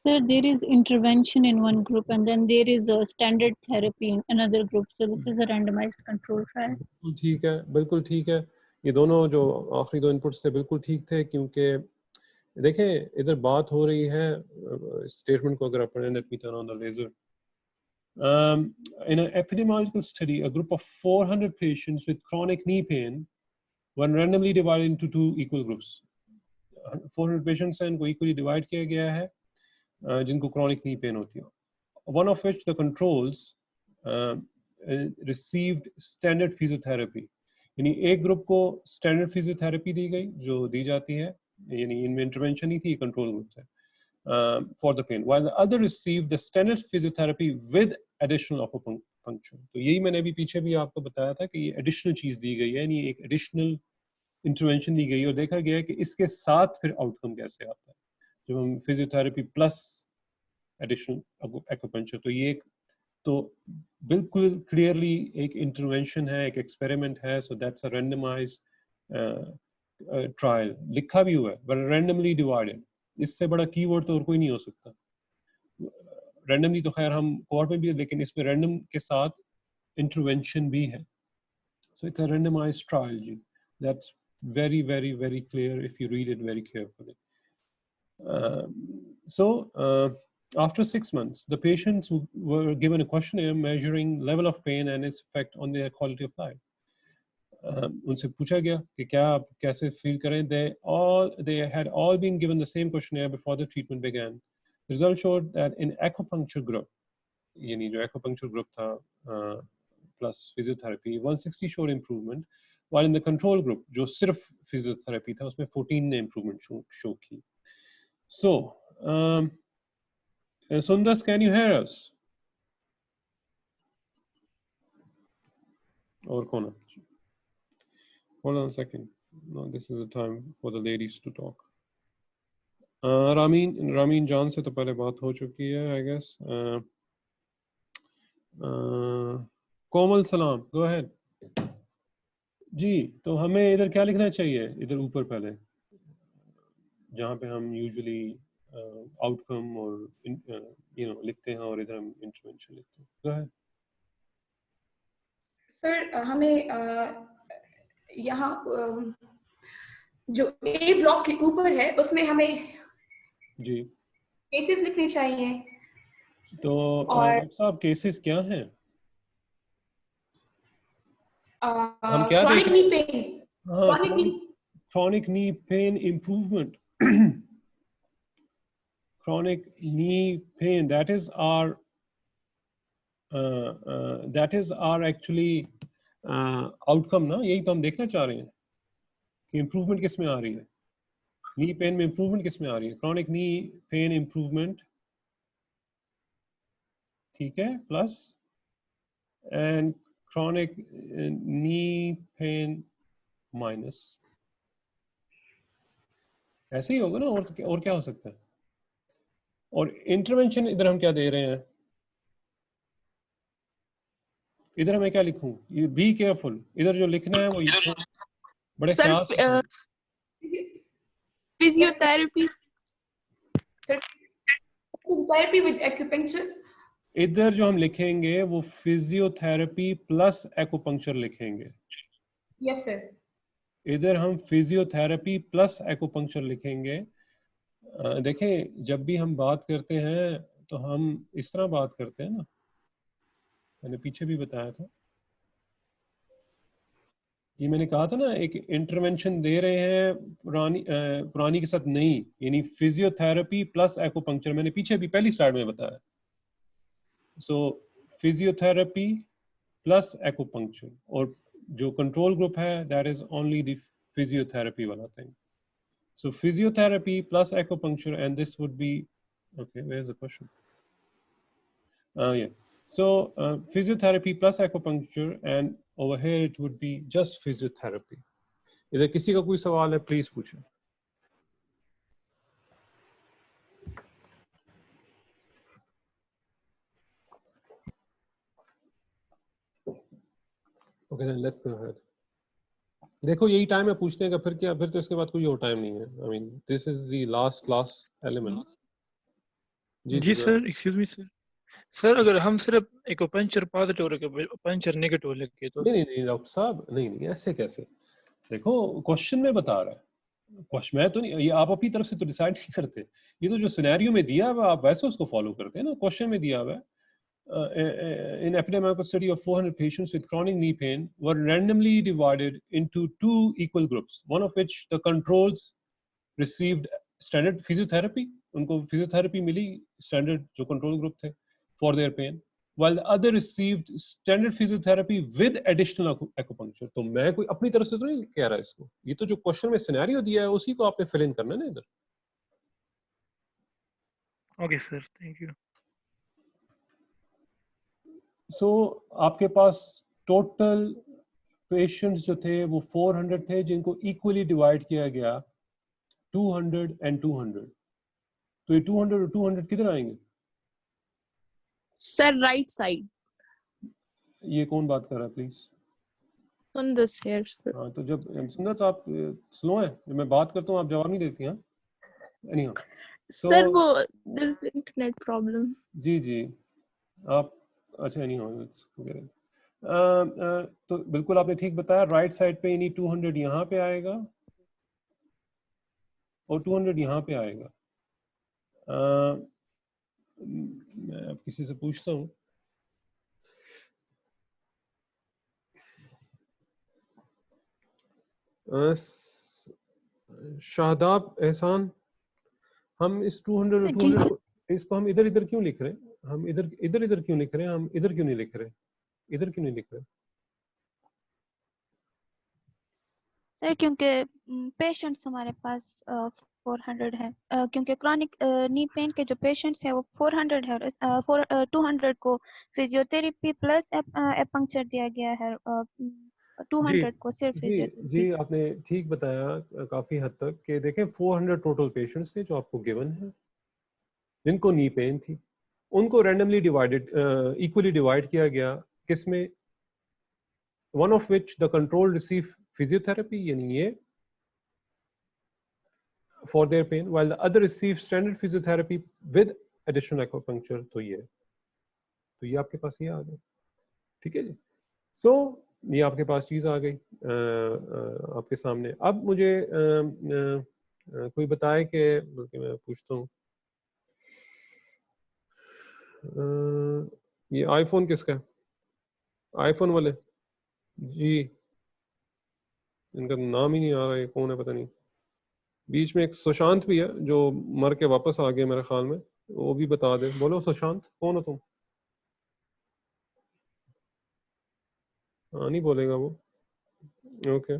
Sir, there is intervention in one group and then there is a standard therapy in another group. So this is a randomized control trial. ठीक है, बिल्कुल ठीक है. ये दोनों जो आखिरी 2 इनपुट्स थे बिल्कुल ठीक थे, क्योंकि देखें इधर बात हो रही है स्टेटमेंट को अगर आप पढ़ें, let me turn on the laser. In an epidemiological study, a group of 400 patients with chronic knee pain were randomly divided into 2 equal groups. 400 patients हैं, इनको equally divide किया गया है जिनको chronic knee pain होती है. One of which, the controls, received standard physiotherapy. यानी एक ग्रुप को standard physiotherapy दी गई जो दी जाती है, यानी इनमें intervention नहीं थी, control group थे. For the pain, while the other received the standard physiotherapy with additional acupuncture. तो यही मैंने अभी पीछे भी आपको बताया था कि ये additional चीज दी गई है, यानी एक additional intervention दी गई है और देखा गया है कि इसके साथ फिर outcome कैसे आता है जब हम physiotherapy plus additional acupuncture. तो ये एक तो बिल्कुल clearly एक intervention है, एक experiment है, so that's a randomized trial. लिखा भी हुआ है, but randomly divided. इससे बड़ा कीवर्ड तो और कोई नहीं हो सकता. रैंडमली तो खैर हम कोर्ट में भी है, लेकिन इसमें रैंडम के साथ इंटरवेंशन भी है. So it's a randomized trial. That's very, very, very clear if you read it very carefully. After 6 months, the patients were given a questionnaire measuring level of pain and its effect on their quality of life. उनसे पूछा गया कि क्या आप कैसे feel करें. They had all been given the same questionnaire before the treatment began. The result showed that in acupuncture group, यानी जो acupuncture group था plus physiotherapy, 160 showed improvement, while in the control group जो सिर्फ physiotherapy था उसमें 14 ने improvement show की. So Sundas, can you hear us? Or कौन? Hold on a second. No, this is the time for the ladies to talk. Ramin जान से तो पहले बात हो चुकी है, I guess. कोमल सलाम, go ahead. जी, तो हमें इधर क्या लिखना चाहिए? इधर ऊपर पहले, जहाँ पे हम यूजुअली आउटकम और लिखते हैं और इधर हम इंटरवेंशन लिखते हैं. Go ahead. सर हमें यहाँ जो ए ब्लॉक के ऊपर है उसमें हमें जी केसेस लिखने चाहिए. तो और साहब केसेस क्या हैं? हम क्या chronic देख knee रहे हैं? pain, chronic knee pain improvement. Chronic knee pain, that is our actually outcome ना, यही तो हम देखना चाह रहे हैं कि improvement किस में आ रही है. knee pain में improvement किस में आ रही है? chronic knee pain improvement, ठीक है, plus and chronic knee pain minus. ऐसे ही होगा ना, और क्या हो सकता है? और इंटरवेंशन इधर हम क्या दे रहे हैं? इधर मैं क्या लिखूं? ये बी केयरफुल, इधर जो लिखना है वो ये बड़े ख्याल से. Physiotherapy with acupuncture. इधर जो हम लिखेंगे वो फिजियोथेरेपी प्लस एक्यूपंक्चर लिखेंगे. Yes sir. इधर हम फिजियोथेरेपी प्लस एक्यूपंक्चर लिखेंगे. देखें, जब भी हम बात करते हैं तो हम इस तरह बात करते हैं ना, मैंने पीछे भी बताया था. ये मैंने कहा था ना, एक इंटरवेंशन दे रहे हैं पुरानी के साथ नहीं, यानी फिजियोथेरेपी प्लस एक्यूपंक्चर. मैंने पीछे भी पहली स्लाइड में बताया. सो फिजियोथेरेपी प्लस एक्यूपंक्चर, और जो कंट्रोल ग्रुप है that is only the physiotherapy वाला thing. So physiotherapy plus acupuncture, and this would be, okay, where's the question? Yeah. So physiotherapy plus acupuncture, and over here it would be just physiotherapy. इधर किसी का कोई सवाल है, please पूछें. Okay, then let's go ahead. देखो, यही time है पूछने का, फिर तो इसके बाद कोई और टाइम नहीं है. I mean this is the last class element. जी sir, excuse me sir. Sir अगर हम सिर्फ एक्यूपंक्चर पॉजिटिव रखे, पंक्चर नेगेटिव लिखे तो? नहीं डॉक्टर साहब, नहीं ऐसे कैसे? देखो, क्वेश्चन में बता रहा है. क्वेश्चन में तो नहीं, ये आप अपनी तरफ से तो डिसाइड नहीं करते. ये तो जो सिनेरियो में दिया हुआ आप वैसे उसको फॉलो करते हैं ना. क्वेश्चन में दिया हुआ है, in epidemiological study of 400 patients with chronic knee pain were randomly divided into 2 equal groups, one of which the controls received standard physiotherapy, उनको physiotherapy मिली standard जो control group थे for their pain, while the other received standard physiotherapy with additional acupuncture. तो मैं कोई अपनी तरफ से तो नहीं कह रहा इसको, ये तो जो क्वेश्चन में सिनेरियो दिया है उसी को आपने फिल इन करना है ना इधर. Okay sir, thank you. So, आपके पास टोटल पेशेंट्स जो थे वो 400 थे, जिनको इक्वली डिवाइड किया गया 200 and 200. तो ये 200 और 200 किधर आएंगे? Sir right side. ये कौन बात कर रहा है प्लीज? सुंदस हियर. हाँ, तो जब सुंदस आप स्लो हैं, जब मैं बात करता हूँ आप जवाब नहीं देती हैं. एनीहाउ सर वो इंटरनेट प्रॉब्लम. जी आप अच्छा नहीं हो. तो बिल्कुल आपने ठीक बताया. राइट साइड पे यानी 200 यहाँ पे आएगा और 200 यहाँ पे आएगा. मैं अब किसी से पूछता हूँ. शाहदाब एहसान, हम इस 200 और 200 इसको हम इधर क्यों लिख रहे हैं? हम इधर क्यों लिख रहे हैं? हम इधर क्यों नहीं लिख रहे? इधर क्यों नहीं लिख रहे? सर क्योंकि पेशेंट्स हमारे पास 400 है, क्योंकि क्रॉनिक नी पेन के जो पेशेंट्स है वो 400 है, 200 को फिजियोथेरेपी प्लस एक्यूपंक्चर दिया गया है, 200 को सिर्फ जी फिजियोथेरेपी। जी आपने ठीक बताया काफ़ी हद तक कि देखें 400 टोटल पेशेंट्स थे जो आपको गिवन है जिनको नी पेन थी, उनको रैंडमली डिवाइडेड इक्वली डिवाइड किया गया किसमें, one of which the control receive physiotherapy यानी ये for their pain while the other receive standard physiotherapy with additional acupuncture, तो ये आपके पास ये आ गया, ठीक है जी। सो ये आपके पास चीज़ आ गई आपके सामने। अब मुझे कोई बताए कि बल्कि मैं पूछता हूँ ये आईफोन किसका है, आईफोन वाले जी, इनका नाम ही नहीं आ रहा है, कौन है पता नहीं। बीच में एक सुशांत भी है जो मर के वापस आ गया मेरे ख्याल में, वो भी बता दे। बोलो सुशांत, कौन हो तुम? हाँ नहीं बोलेगा वो। ओके,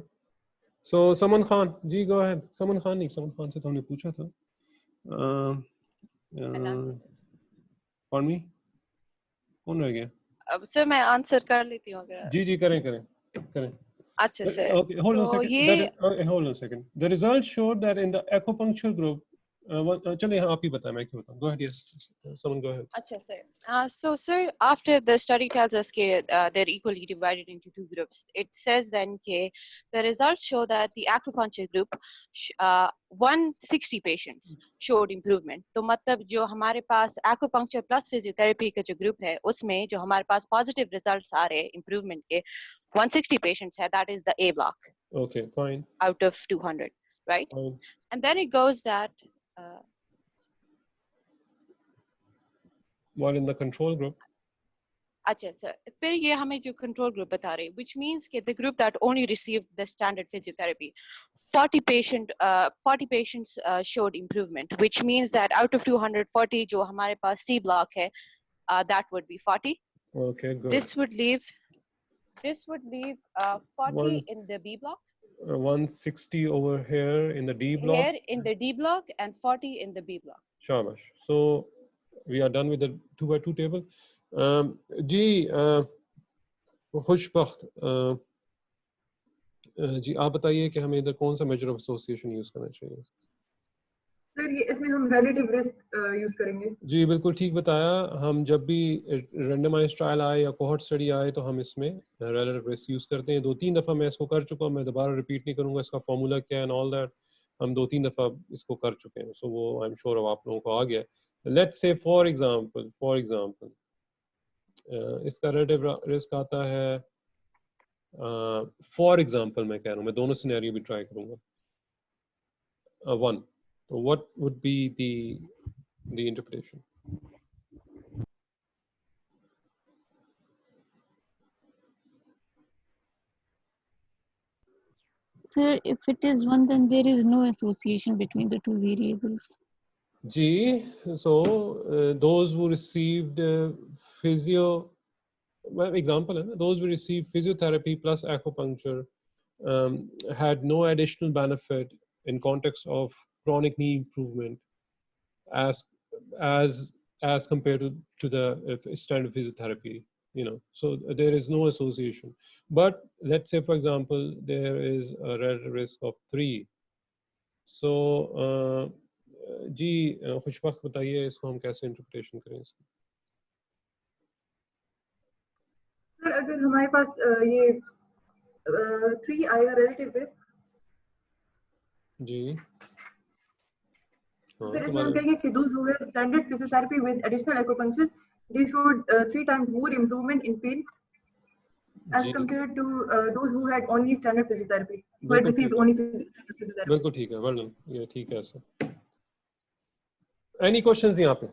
सो समन खान जी, गो अहेड। समन खान नहीं, समन खान से तो हमने पूछा था। मी कौन रह गया? अब सर मैं आंसर कर लेती हूँ अगर। जी जी करें करें करें। अच्छा sir, Okay, hold on a तो second. ये Hold on a second. The results showed that in the acupuncture group, चलिए हाँ आप ही बताएं, मैं क्यों बताऊं? Go ahead, yes. Someone go ahead. अच्छा sir. So sir, after the study tells us that they're equally divided into two groups. It says then that the results show that the acupuncture group, 160 patients showed improvement. तो मतलब जो हमारे पास acupuncture plus physiotherapy का जो group है, उसमें जो हमारे पास positive results आ रहे हैं improvement के, 160 patients है, that is the A block. Okay, fine. Out of 200, right? Fine. And then it goes that. While in the control group. अच्छा सर, फिर ये हमें जो control group बता रहे, which means कि the group that only received the standard physiotherapy, 40 patients showed improvement, which means that out of 240 जो हमारे पास C block है, that would be 40. Okay, good. This would leave 40 in the B block. 160 over here in the D block. Here in the D block and 40 in the B block. Shabash. So we are done with the 2 by 2 table. जी खुशबख्त जी आप बताइए कि हमें इधर कौन सा measure of association use करना चाहिए? Sir ये इसमें हम रिलेटिव रिस्क यूज करेंगे। जी बिल्कुल ठीक बताया। हम जब भी रैंडमाइज्ड ट्रायल आए या कोहॉर्ट स्टडी आए तो हम इसमें रिलेटिव रिस्क यूज करते हैं। 2-3 दफ़ा मैं इसको कर चुका हूँ, मैं दोबारा रिपीट नहीं करूँगा। इसका फॉर्मूला क्या है एंड ऑल दैट हम 2-3 दफ़ा इसको कर चुके हैं, सो वो आई एम श्योर अब आप लोगों को आ गया। लेट्स से फॉर एग्जांपल इसका रिलेटिव रिस्क आता है, फॉर एग्जांपल मैं कह रहा हूँ, मैं दोनों सिनेरियो भी ट्राई करूँगा। 1, so what would be the interpretation? Sir, if it is 1, then there is no association between the two variables. G, so those who received example, those who received physiotherapy plus acupuncture had no additional benefit in context of chronic knee improvement as compared to the standard physiotherapy, so there is no association. But let's say for example there is a relative risk of 3, so जी खुशबख्त बताइए इसको हम कैसे interpretation करें इसको? Sir अगर हमारे पास ये 3 आएगा रिलेटिव रिस्क जी, सर इसमें हम कहेंगे कि those who have standard physiotherapy with additional acupuncture, they showed 3 times more improvement in pain as compared to those who had only standard physiotherapy, who had received only standard physiotherapy. बिल्कुल ठीक है, well done, ये ठीक है sir. Any questions यहाँ पे?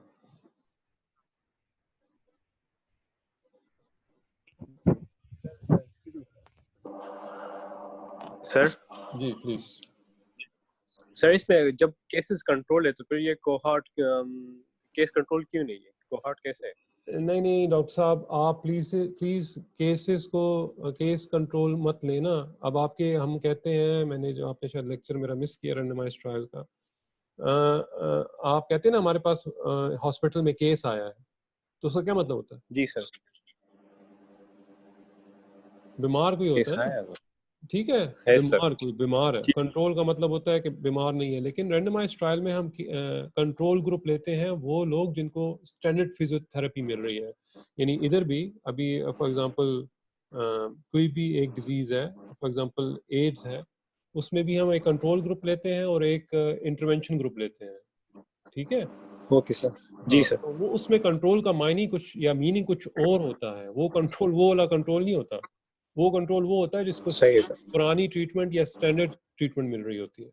Sir ji please. Sir इसमें जब केसेस कंट्रोल है तो फिर ये कोहॉर्ट केस कंट्रोल क्यों नहीं है? कोहॉर्ट कैसे है? नहीं डॉक्टर साहब, आप प्लीज केसेस को केस कंट्रोल मत लेना। अब आपके हम कहते हैं, मैंने जो आपने शायद लेक्चर मेरा मिस किया रैंडमाइज्ड ट्रायल का, आप कहते हैं ना हमारे पास हॉस्पिटल में केस आया है, तो उसका क्या मतलब होता है? जी सर, बीमार कोई केस होता है है ना, वो। ठीक है, सर बीमार कोई बीमार है। कंट्रोल का मतलब होता है कि बीमार नहीं है। लेकिन रैंडमाइज्ड ट्रायल में हम कंट्रोल ग्रुप लेते हैं वो लोग जिनको स्टैंडर्ड फिजियोथेरेपी मिल रही है। यानी इधर भी अभी फॉर एग्जांपल कोई भी एक डिजीज है, फॉर एग्जांपल एड्स है, उसमें भी हम एक कंट्रोल ग्रुप लेते हैं और एक इंटरवेंशन ग्रुप लेते हैं, ठीक है। ओके सर, जी सर। तो वो उसमें कंट्रोल का मायने कुछ या मीनिंग कुछ और होता है। वो कंट्रोल वो वाला कंट्रोल नहीं होता। वो कंट्रोल वो होता है जिसको सही है सर। पुरानी ट्रीटमेंट या स्टैंडर्ड ट्रीटमेंट मिल रही होती है।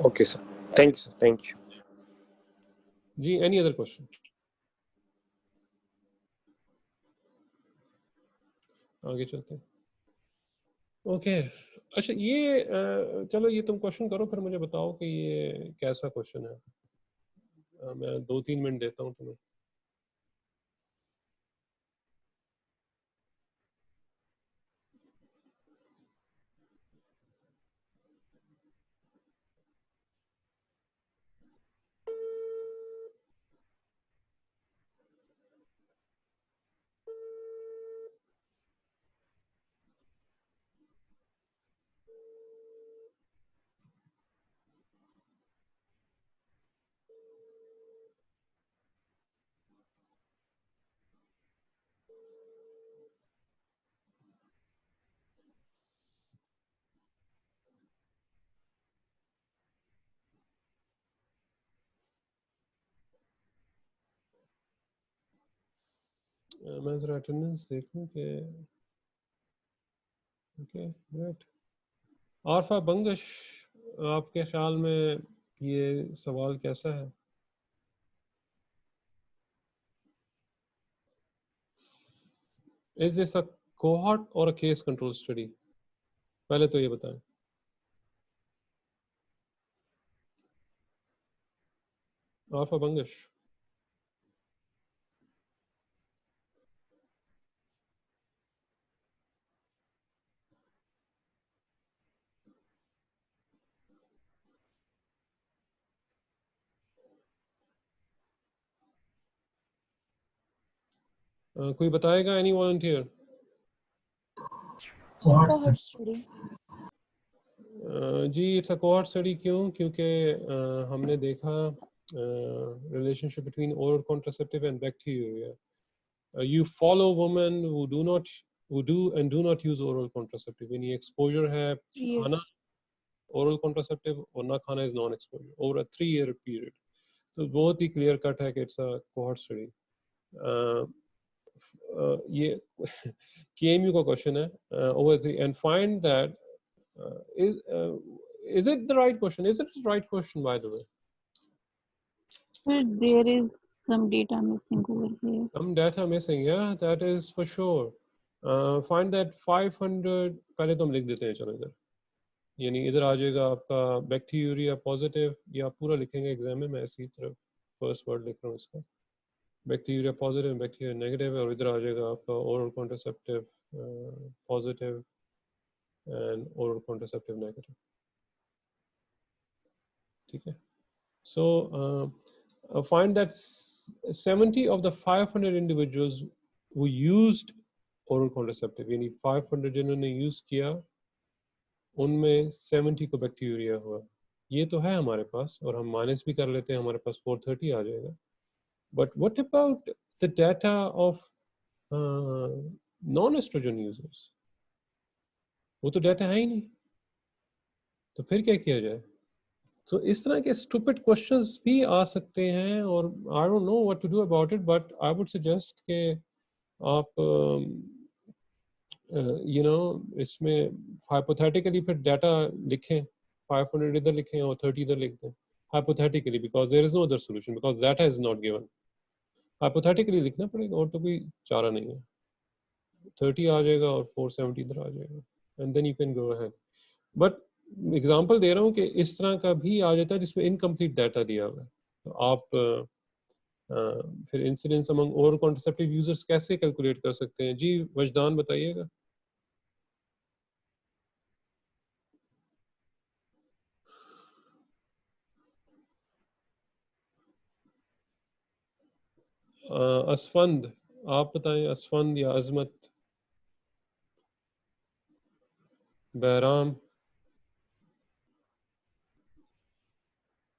Okay sir, thank you sir, thank you जी। Any other question? आगे चलते हैं। ओके अच्छा, ये चलो ये तुम क्वेश्चन करो, फिर मुझे बताओ कि ये कैसा क्वेश्चन है। मैं 2-3 मिनट देता हूँ तुम्हें। मैं जरा अटेंडेंस देखूं कि ओके ग्रेट। आरफा बंगश, आपके ख्याल में ये सवाल कैसा है? इज दिस अ कोहॉर्ट और अ केस कंट्रोल स्टडी? पहले तो ये बताएं। आरफा बंगश, कोई बताएगा? Any volunteer? Cohort study. जी इट्स अ कोहॉर्ट स्टडी। क्यों? क्योंकि हमने देखा relationship between oral contraceptive and bacteria. You follow women who do and do not use oral contraceptive. यानी exposure है खाना oral contraceptive और ना खाना is non-exposure over a 3-year period. तो बहुत ही clear cut है कि it's a cohort study. ये KMU का question है over 3 and find that is it the right question? Is it the right question, by the way? Sir, there is some data missing over here. Some data missing, yeah, that is for sure. Find that 500, पहले तो हम लिख देते हैं, चलो इधर, यानी इधर आ जाएगा आपका बैक्टीरिया पॉजिटिव, या पूरा लिखेंगे एग्जाम में, मैं इसी तरफ फर्स्ट वर्ड लिख रहा हूँ इसका, बैक्टीरिया पॉजिटिव बैक्टीरिया नेगेटिव, और इधर आ जाएगा आपका oral contraceptive positive and oral contraceptive negative, ठीक है। So find that 70 of the 500 individuals who used oral contraceptive, यानी 500 जिन्होंने यूज किया उनमें 70 को बैक्टीरिया हुआ। ये तो है हमारे पास, और हम माइनस भी कर लेते हैं, हमारे पास 430 आ जाएगा। But what about the data of non estrogen users? वो तो डाटा है ही नहीं, तो फिर क्या किया जाए? तो इस तरह के स्टूपिड क्वेश्चंस भी आ सकते हैं, और I don't know what to do about it, but I would suggest कि आप यू नो इसमें हाइपोथेटिकली फिर डाटा लिखें, 500 इधर लिखें और 30 इधर लिख दें, hypothetically, because there is no other solution, because data is not given. Hypothetically लिखना पड़ेगा, और तो कोई चारा नहीं है। 30 आ जाएगा और 470 इधर आ जाएगा, and then you can go ahead. But example दे रहा हूँ कि इस तरह का भी आ जाता है जिसमें इनकम्प्लीट डाटा दिया हुआ है, तो आप फिर incidence among oral contraceptive users कैसे कैलकुलेट कर सकते हैं? जी वजदान बताइएगा। असफंद आप बताएं, असफंद या Azmat, Bahram.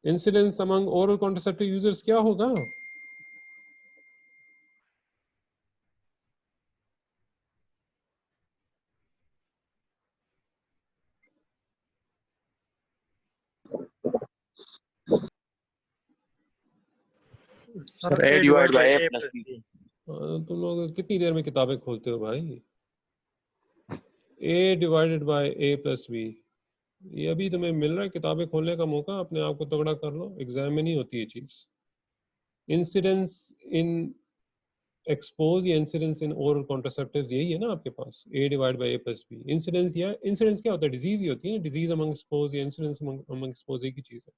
Incidence among oral contraceptive users क्या होगा? Sir A divided by A plus B. तुम लोग कितनी देर में किताबें खोलते हो भाई? A divided by A plus B, ये अभी तुम्हें मिल रहा है किताबें खोलने का मौका, अपने आप को तगड़ा कर लो, एग्जाम में नहीं होती ये चीज। इंसिडेंस इन एक्सपोज या इंसिडेंस इन ओरल कॉन्ट्रासेप्टिव्स, यही है ना आपके पास, A divide by A plus B. Incidence या इंसिडेंस क्या होता है? डिजीज ही होती है ना, डिजीज अमंग एक्सपोज या इंसिडेंस अमंग एक्सपोज एक ही चीज है।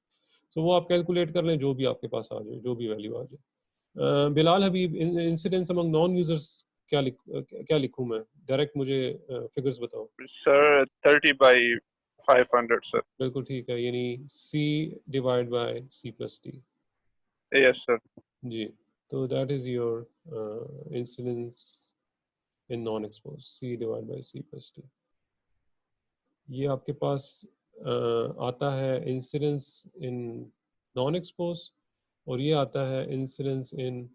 सो वो आप कैलकुलेट कर लें, जो भी आपके पास आ जाए, जो भी वैल्यू आ जाए। Bilal Habib, incidence among non users क्या लिखूं मैं? डायरेक्ट मुझे फिगर्स बताओ। Sir 30 by 500 sir. बिल्कुल ठीक है, यानी C divide by C plus D। Yes sir. जी, तो that is your incidence in non expose, C divide by C plus D। ये आपके पास आता है इंसिडेंस इन नॉन एक्सपोज, और ये आता है incidence in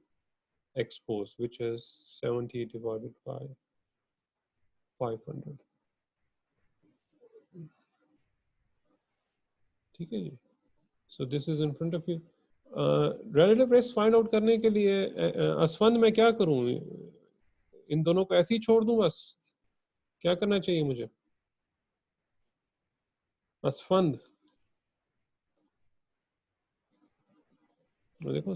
expose, which is 70 divided by 500। ठीक है जी, so this is in front of you. Relative risk find out करने के लिए असफंद मैं क्या करूं? इन दोनों को ऐसे ही छोड़ दूं बस? क्या करना चाहिए मुझे? असफंद देखो,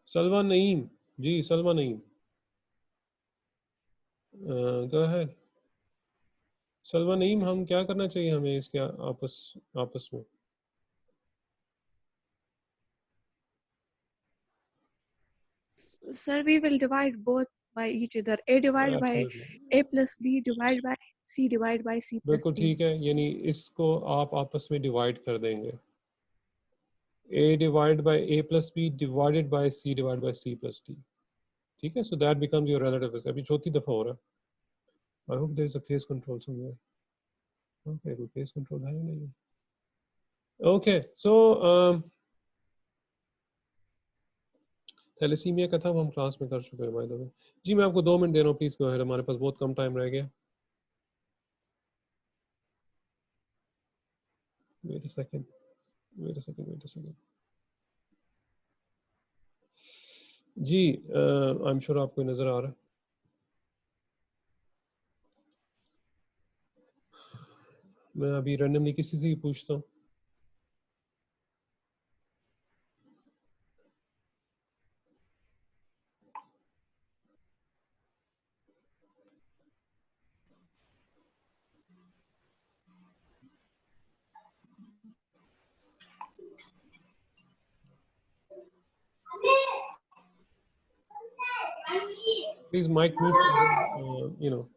सलवा नईम, जी सलवा नईम, गो अहेड। सलवा नईम, हम क्या करना चाहिए हमें इसके आपस में? Sir, we will divide both by each other. A divided by Absolutely. A plus B divided by C divided by C plus बिल्कुल D. ठीक है, यानी इसको आप आपस में डिवाइड कर देंगे। A divide by A plus B divided by C divide by C plus D। ठीक है, so that becomes your relative risk. अभी चौथी दफा हो रहा है। I hope there is a case control somewhere. Okay, कोई केस कंट्रोल है नहीं। ओके, सो थैलेसीमिया का था, वो हम क्लास में कर चुके हैं बाय द वे। जी मैं आपको 2 मिनट दे रहा हूँ, प्लीज गो अहेड, हमारे पास बहुत कम टाइम रह गया। Wait a second, wait a second, wait a second. जी आई एम श्योर आपको नजर आ रहा है। मैं अभी रैंडमली किसी से ही पूछता हूँ। Please mic mute, you know.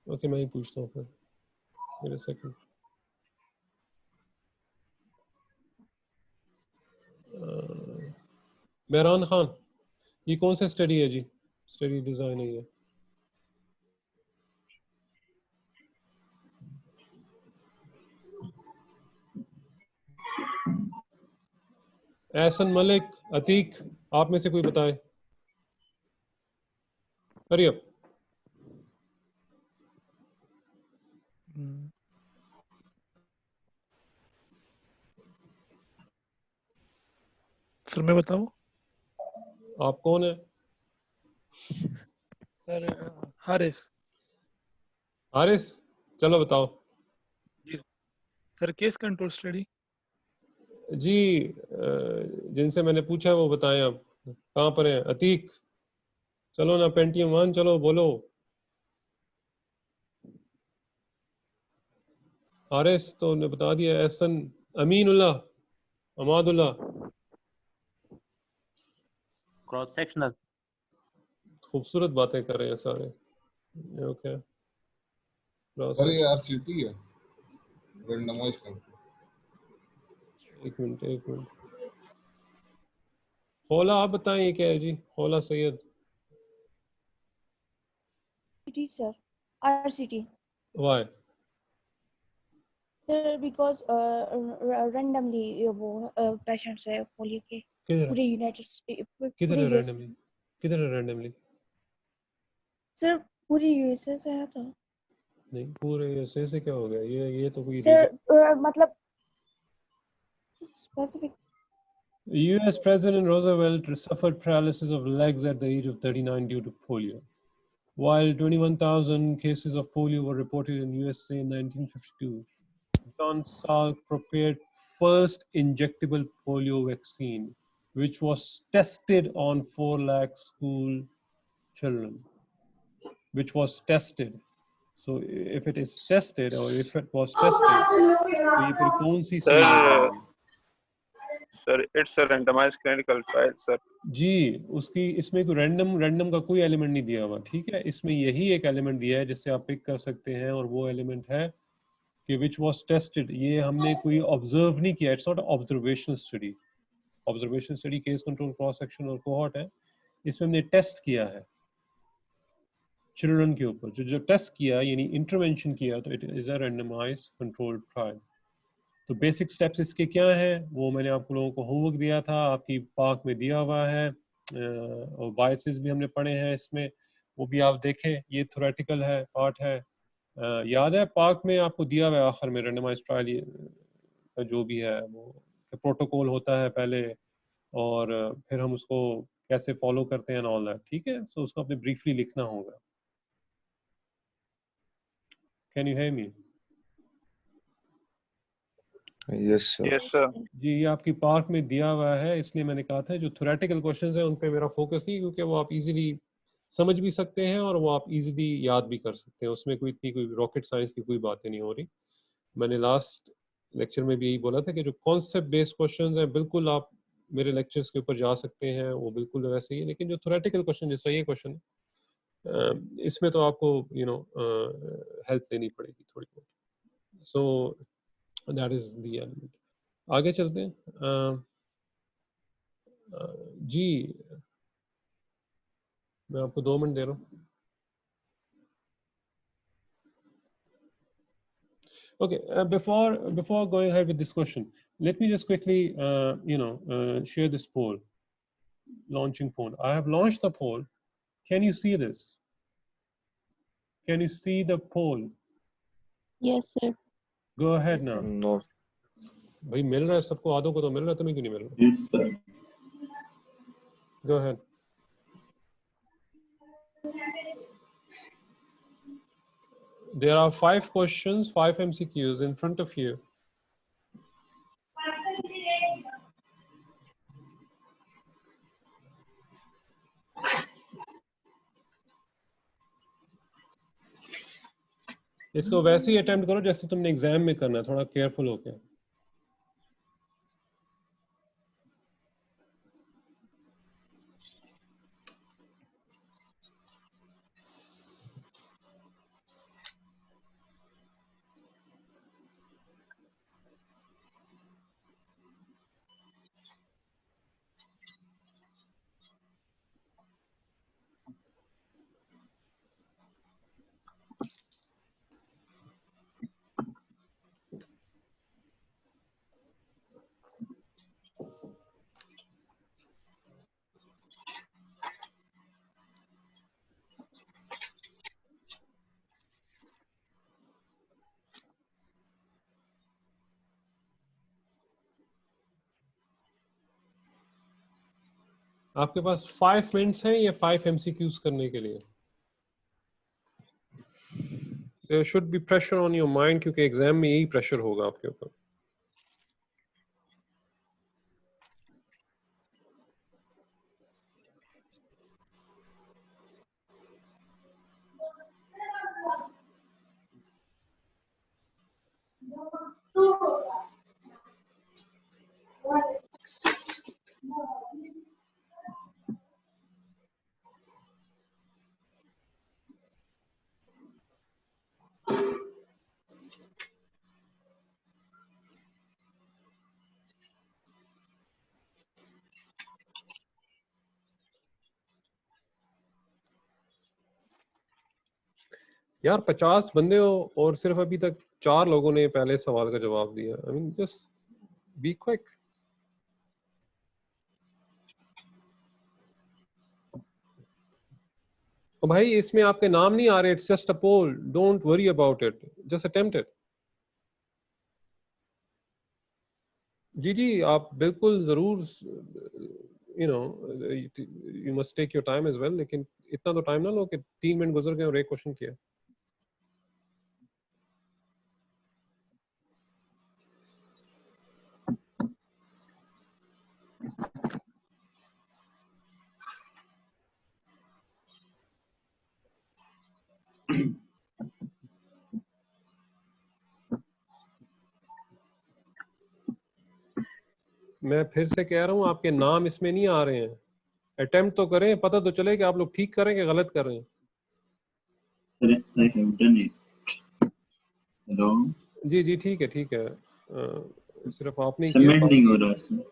Okay, मैं ही पूछता हूँ फिर, मेरे सेकंड। मेहरान खान, ये कौन सा स्टडी है जी? स्टडी डिजाइन है ये। एहसन मलिक, अतीक, आप में से कोई बताए। Hurry up. सर मैं बताऊं? आप कौन है? सर हारिस। हारिस, चलो बताओ। जी सर, केस कंट्रोल स्टडी। जी जिनसे मैंने पूछा वो बताएं। आप कहाँ पर हैं? अतीक, चलो ना, पेंटियम 1, चलो बोलो। हारिस तो ने बता दिया। एहसन, अमीनुल्लाह, अमादुल्लाह। Cross sectional. खूबसूरत बातें कर रहे हैं सारे। ओके, अरे यार सिटी है, रेंडमाइज कंट्रोल। एक मिनट। खौला, आप बताएं ये क्या है जी? Khaula Syed. sir. RCT. Why? Sir, because randomly वो patients है पोलियो के किधर पूरे यूनाइटेड किधर पूरे है यूएस रैंडमली? किधर है रैंडमली? सर पूरे यूएसए से है तो नहीं, पूरे यूएसए से क्या हो गया? ये तो कोई सर मतलब specific. US President Roosevelt suffered paralysis of legs at the age of 39 due to polio. While 21,000 cases of polio were reported in USA in 1952, John Salk prepared first injectable polio vaccine, which was tested on 4 lakh school children. Which was tested. So if it is tested or if it was tested, तो ये फिर कौन सी study है? Sir it's a randomized clinical trial sir. जी, उसकी इसमें कोई रैंडम का कोई एलिमेंट नहीं दिया हुआ, ठीक है? इसमें यही एक एलिमेंट दिया है जिससे आप पिक कर सकते हैं, और वो एलिमेंट है कि विच वाज टेस्टेड। ये हमने कोई ऑब्जर्व नहीं किया, it's not observational study. Observational study case control, cross section और कोहॉर्ट है। इसमें हमने टेस्ट किया है चिल्ड्रन के ऊपर। जो टेस्ट किया यानी इंटरवेंशन किया, तो it is a randomised controlled trial. तो बेसिक स्टेप्स इसके क्या हैं वो मैंने आप लोगों को होमवर्क दिया था, आपकी पाक में दिया हुआ है, और बायसेस भी हमने पढ़े हैं इसमें, वो भी आप देखें। ये थ्योरेटिकल है, पार्ट है। याद है पाक में आपको दिया हुआ है आखिर में रैंडमाइज्ड ट्रायल का जो भी है वो प्रोटोकॉल होता है पहले, और फिर हम उसको कैसे फॉलो करते हैं ऑल दैट, ठीक है? सो उसको आपने ब्रीफली लिखना होगा। Can you hear me? Yes sir. जी, ये आपकी पार्क में दिया हुआ है, इसलिए मैंने कहा था जो थ्योरेटिकल क्वेश्चंस हैं उन पे मेरा फोकस नहीं, क्योंकि वो आप इजीली समझ भी सकते हैं और वो आप इजीली याद भी कर सकते हैं। उसमें कोई रॉकेट साइंस की कोई बातें नहीं हो रही। मैंने लास्ट लेक्चर में भी यही बोला था कि जो कॉन्सेप्ट बेस्ड क्वेश्चंस हैं बिल्कुल आप मेरे लेक्चर्स के ऊपर जा सकते हैं, वो बिल्कुल वैसे ही है। लेकिन जो थ्योरेटिकल क्वेश्चन जैसा ये क्वेश्चन है, इसमें तो आपको हेल्प लेनी पड़ेगी थोड़ी बहुत। So that is the element. आगे चलते हैं। जी मैं आपको 2 मिनट दे रहा हूँ। Okay, before going ahead with this question, let me just quickly share this poll, launching poll. I have launched the poll. Can you see this? Can you see the poll? Yes, sir. Go ahead Yes, now. sir. No. भाई मिल रहा है सबको, आधों को तो मिल रहा है, तुम्हें क्यों नहीं मिल रहा? Yes, sir. Go ahead. There are 5 questions, 5 MCQs in front of you. इसको वैसे ही अटेम्प्ट करो जैसे तुमने एग्जाम में करना है, थोड़ा केयरफुल होके। आपके पास 5 मिनट्स हैं या 5 MCQs करने के लिए? There should be pressure on your mind क्योंकि एग्जाम में यही प्रेशर होगा आपके ऊपर. यार 50 बंदे हो और सिर्फ अभी तक 4 लोगों ने पहले सवाल का जवाब दिया. I mean just be quick. तो भाई इसमें आपके नाम नहीं आ रहे. It's just a poll. Don't worry about it. Just attempt it. जी जी आप बिल्कुल जरूर you must take your time as well. लेकिन इतना तो टाइम ना लो कि 3 मिनट गुजर गए और एक क्वेश्चन किया. मैं फिर से कह रहा हूँ आपके नाम इसमें नहीं आ रहे हैं. अटेम्प्ट तो करें, पता तो चले कि आप लोग ठीक कर रहे हैं कि गलत कर रहे हैं. जी जी ठीक है ठीक है. सिर्फ आपने किया,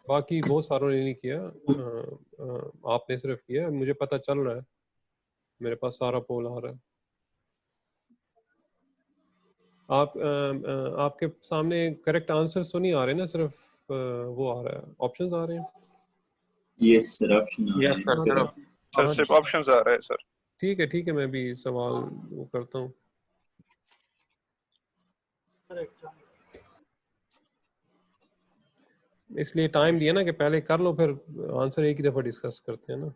बाकी बहुत सारों ने नहीं किया. आपने सिर्फ किया. मुझे पता चल रहा है, मेरे पास सारा पोल आ रहा है. आपके सामने करेक्ट आंसर्स तो नहीं आ रहे ना, सिर्फ वो आ रहा है, ऑप्शंस आ रहे हैं. यस सर ऑप्शन आ रहे हैं. सर सिर्फ ऑप्शंस आ रहे हैं सर. ठीक है मैं भी सवाल वो करता हूँ. इसलिए टाइम दिया ना कि पहले कर लो फिर आंसर एक ही दफा डिस्कस करते हैं ना.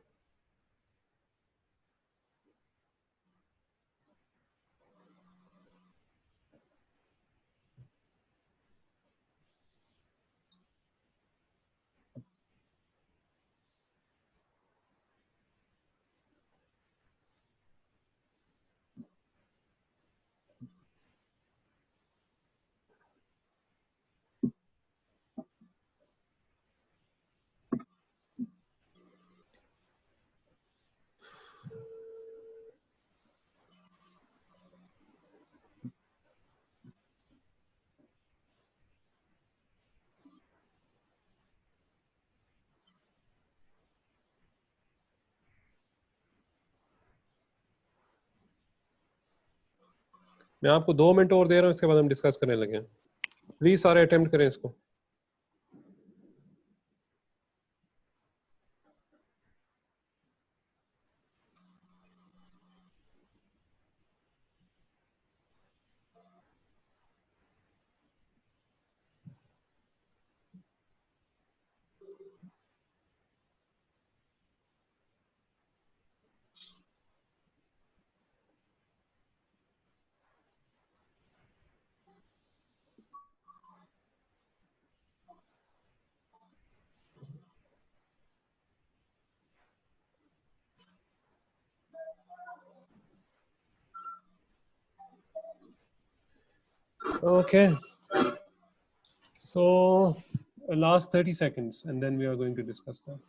मैं आपको 2 मिनट और दे रहा हूँ, इसके बाद हम डिस्कस करने लगे. प्लीज सारे अटेम्प्ट करें इसको. Okay, so last 30 seconds and then we are going to discuss that.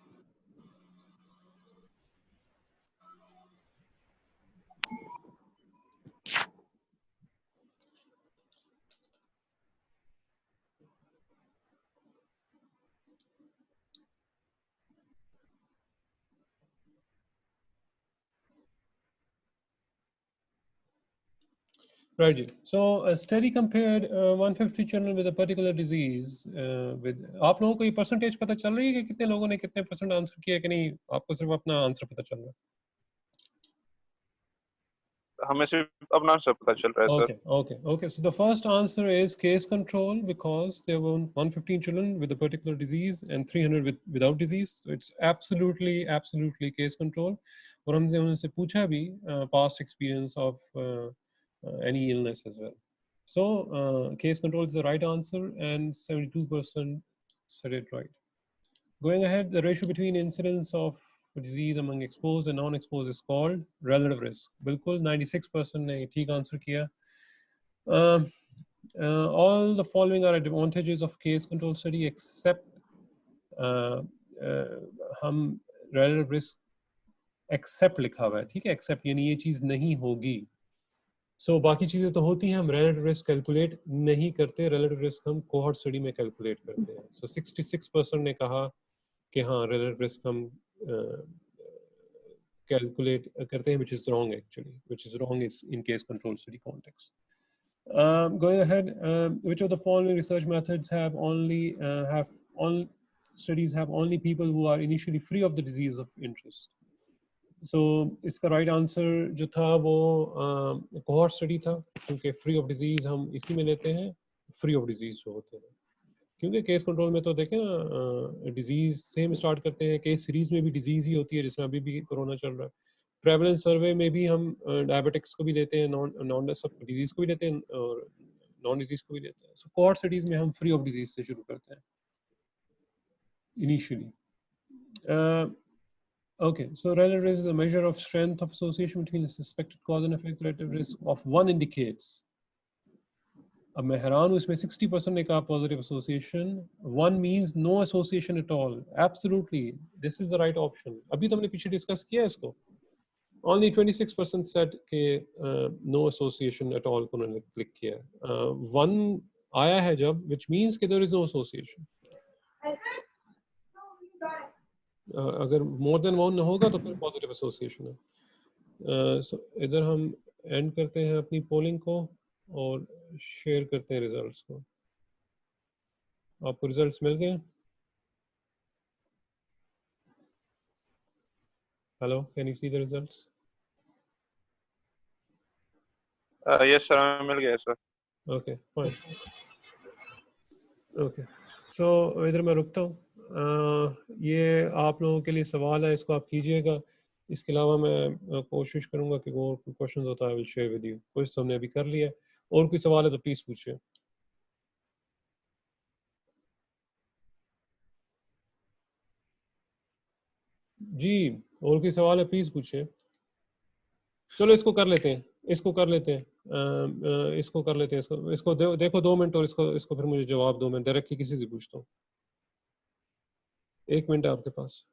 Right. Ji. So a study compared 150 children with a particular disease with. आप लोगों को ये परसेंटेज पता चल रही है कि कितने लोगों ने कितने परसेंट आंसर किया कि नहीं? आपको सिर्फ अपना आंसर पता चल रहा है? हमें सिर्फ अपना आंसर पता चल रहा है sir. Okay. So the first answer is case control because there were 115 children with a particular disease and 300 without disease. So it's absolutely case control. और हमने उनसे पूछा भी past experience of any illness as well. So case control is the right answer and 72% said it right. Going ahead, the ratio between incidence of disease among exposed and non-exposed is called relative risk. बिल्कुल 96% ने ठीक answer किया. All the following are advantages of case control study except हम relative risk except लिखा हुआ है, ठीक है, except यानी ये चीज़ नहीं होगी. So बाकी चीज़ें तो होती हैं, हम relative risk calculate नहीं करते, relative risk हम cohort study में calculate करते हैं. So 66% ने कहा कि हाँ relative risk हम calculate करते हैं, which is wrong actually, which is wrong is in case control study context. Going ahead, which of the following research methods have all studies have only people who are initially free of the disease of interest? So इसका right answer जो था वो cohort study था, क्योंकि free of disease हम इसी में लेते हैं, free of disease जो होते हैं, क्योंकि केस कंट्रोल में तो देखें ना डिजीज से हम स्टार्ट करते हैं, केस सीरीज में भी डिजीज ही होती है, जिसमें अभी भी कोरोना चल रहा है. प्रेवलेंस सर्वे में भी हम डायबिटिक्स को भी लेते हैं, नॉन सब डिजीज को भी लेते हैं और नॉन डिजीज को भी लेते हैं. सो कोहॉर्ट स्टडीज में हम फ्री ऑफ डिजीज से शुरू करते हैं initially. Okay, so relative risk is a measure of strength of association between the suspected cause and effect. Relative risk of one indicates. अब मैं हैरान हूँ, इसमें 60% ने कहा positive association. One means no association at all. Absolutely, this is the right option. अभी तो हमने पीछे डिस्कस किया इसको. Only 26% said कि no association at all उन्होंने क्लिक किया. One आया है जब, which means कि there is no association. अगर more than one होगा तो फिर positive association है. So इधर हम end करते हैं अपनी polling को और शेयर करते हैं रिजल्ट्स को. आपको रिजल्ट्स मिल गए? Hello, can you see the results? Yes sir, मिल गया sir. Okay fine. Okay, so इधर मैं रुकता हूँ. ये आप लोगों के लिए सवाल है, इसको आप कीजिएगा. इसके अलावा मैं कोशिश करूँगा कि वो क्वेश्चंस होता है विल शेयर विद यू. कुछ तो हमने अभी कर लिया है, और कोई सवाल है तो प्लीज पूछिए. जी, और कोई सवाल है प्लीज पूछिए. चलो इसको कर लेते हैं, इसको कर लेते हैं, इसको कर लेते हैं. इसको देखो 2 मिनट, और इसको फिर मुझे जवाब दो. मैं डायरेक्टली किसी से पूछता हूँ. 1 मिनट है आपके पास.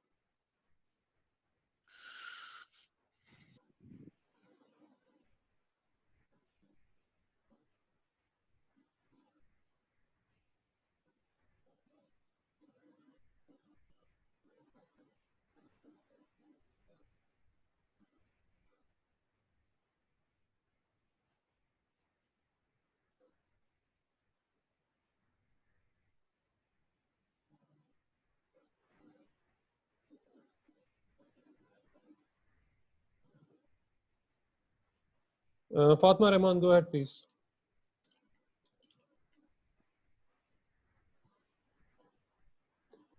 Fatma Rahman, go ahead, please.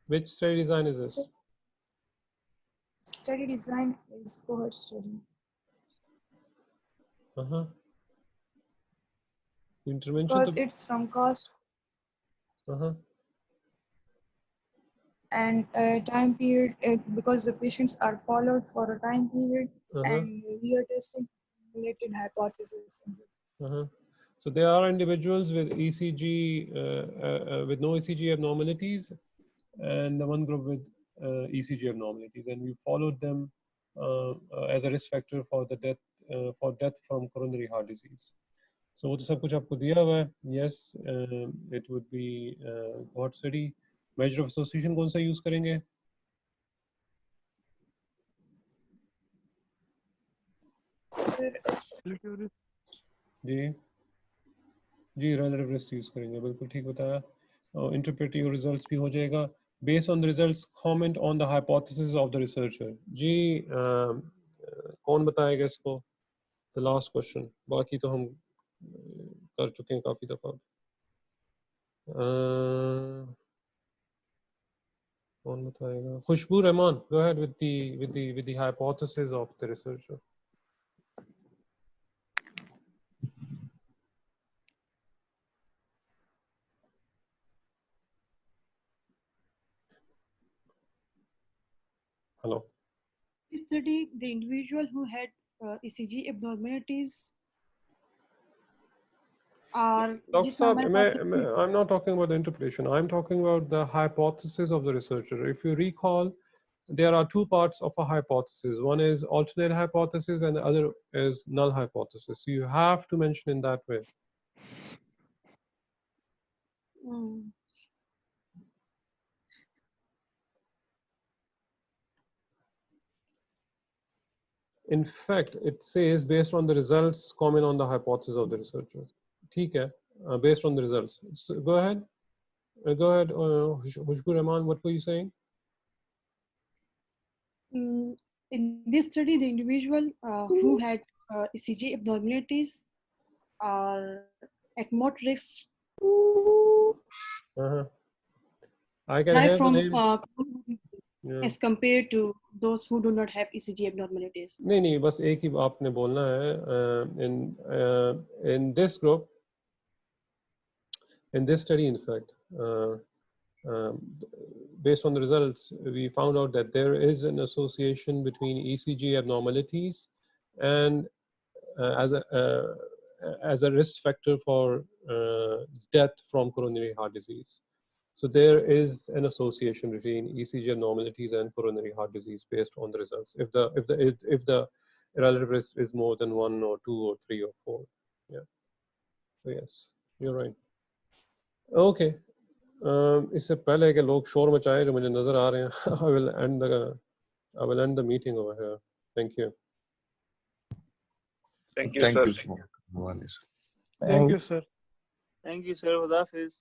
Which study design is this? Study design is cohort study. Intervention. Because it's from cost. And time period, because the patients are followed for a time period, and we are testing related hypothesis in this. So there are individuals with ECG, with no ECG abnormalities, and the one group with ECG abnormalities, and we followed them as a risk factor for the death from coronary heart disease. So वो तो सब कुछ आपको दिया हुआ है. Yes, it would be cohort study. Measure of association कौन सा यूज करेंगे? जी relative risk यूज करेंगे, बिल्कुल ठीक बताया. Interpret your results भी हो जाएगा. Based on the results, comment on the hypothesis of the researcher. जी कौन बताएगा इसको? the last question. बाकी तो हम कर चुके हैं काफी दफा. कौन बताएगा? खुशबू Rahman, go ahead with the hypothesis of the researcher. Hello. This study, the individual who had ECG abnormalities are. Dr. Saab, I'm not talking about the interpretation. I'm talking about the hypothesis of the researcher. If you recall, there are two parts of a hypothesis. One is alternate hypothesis and the other is null hypothesis. So you have to mention in that way. In fact, it says based on the results, comment on the hypothesis of the researcher. ठीक है, based on the results. So go ahead. Go ahead, Hushbur Rahman, what were you saying? In this study, the individual who had ECG abnormalities are at more risk. I can hear from the name. as compared to those who do not have ECG abnormalities. नहीं, बस एक ही आपने बोलना है. In this group, in this study, in fact, based on the results, we found out that there is an association between ECG abnormalities and as a risk factor for death from coronary heart disease. So there is an association between ECG abnormalities and coronary heart disease based on the results. If the relative risk is more than 1 or 2 or 3 or 4, yeah. So yes, you're right. Okay. इससे पहले कि लोग शोर मचाएं जो मुझे नजर आ रहे हैं, I will end the meeting over here. Thank you. Thank you, sir. Thank you, sir. Thank you, sir. Thank you, sir. Khuda Hafiz.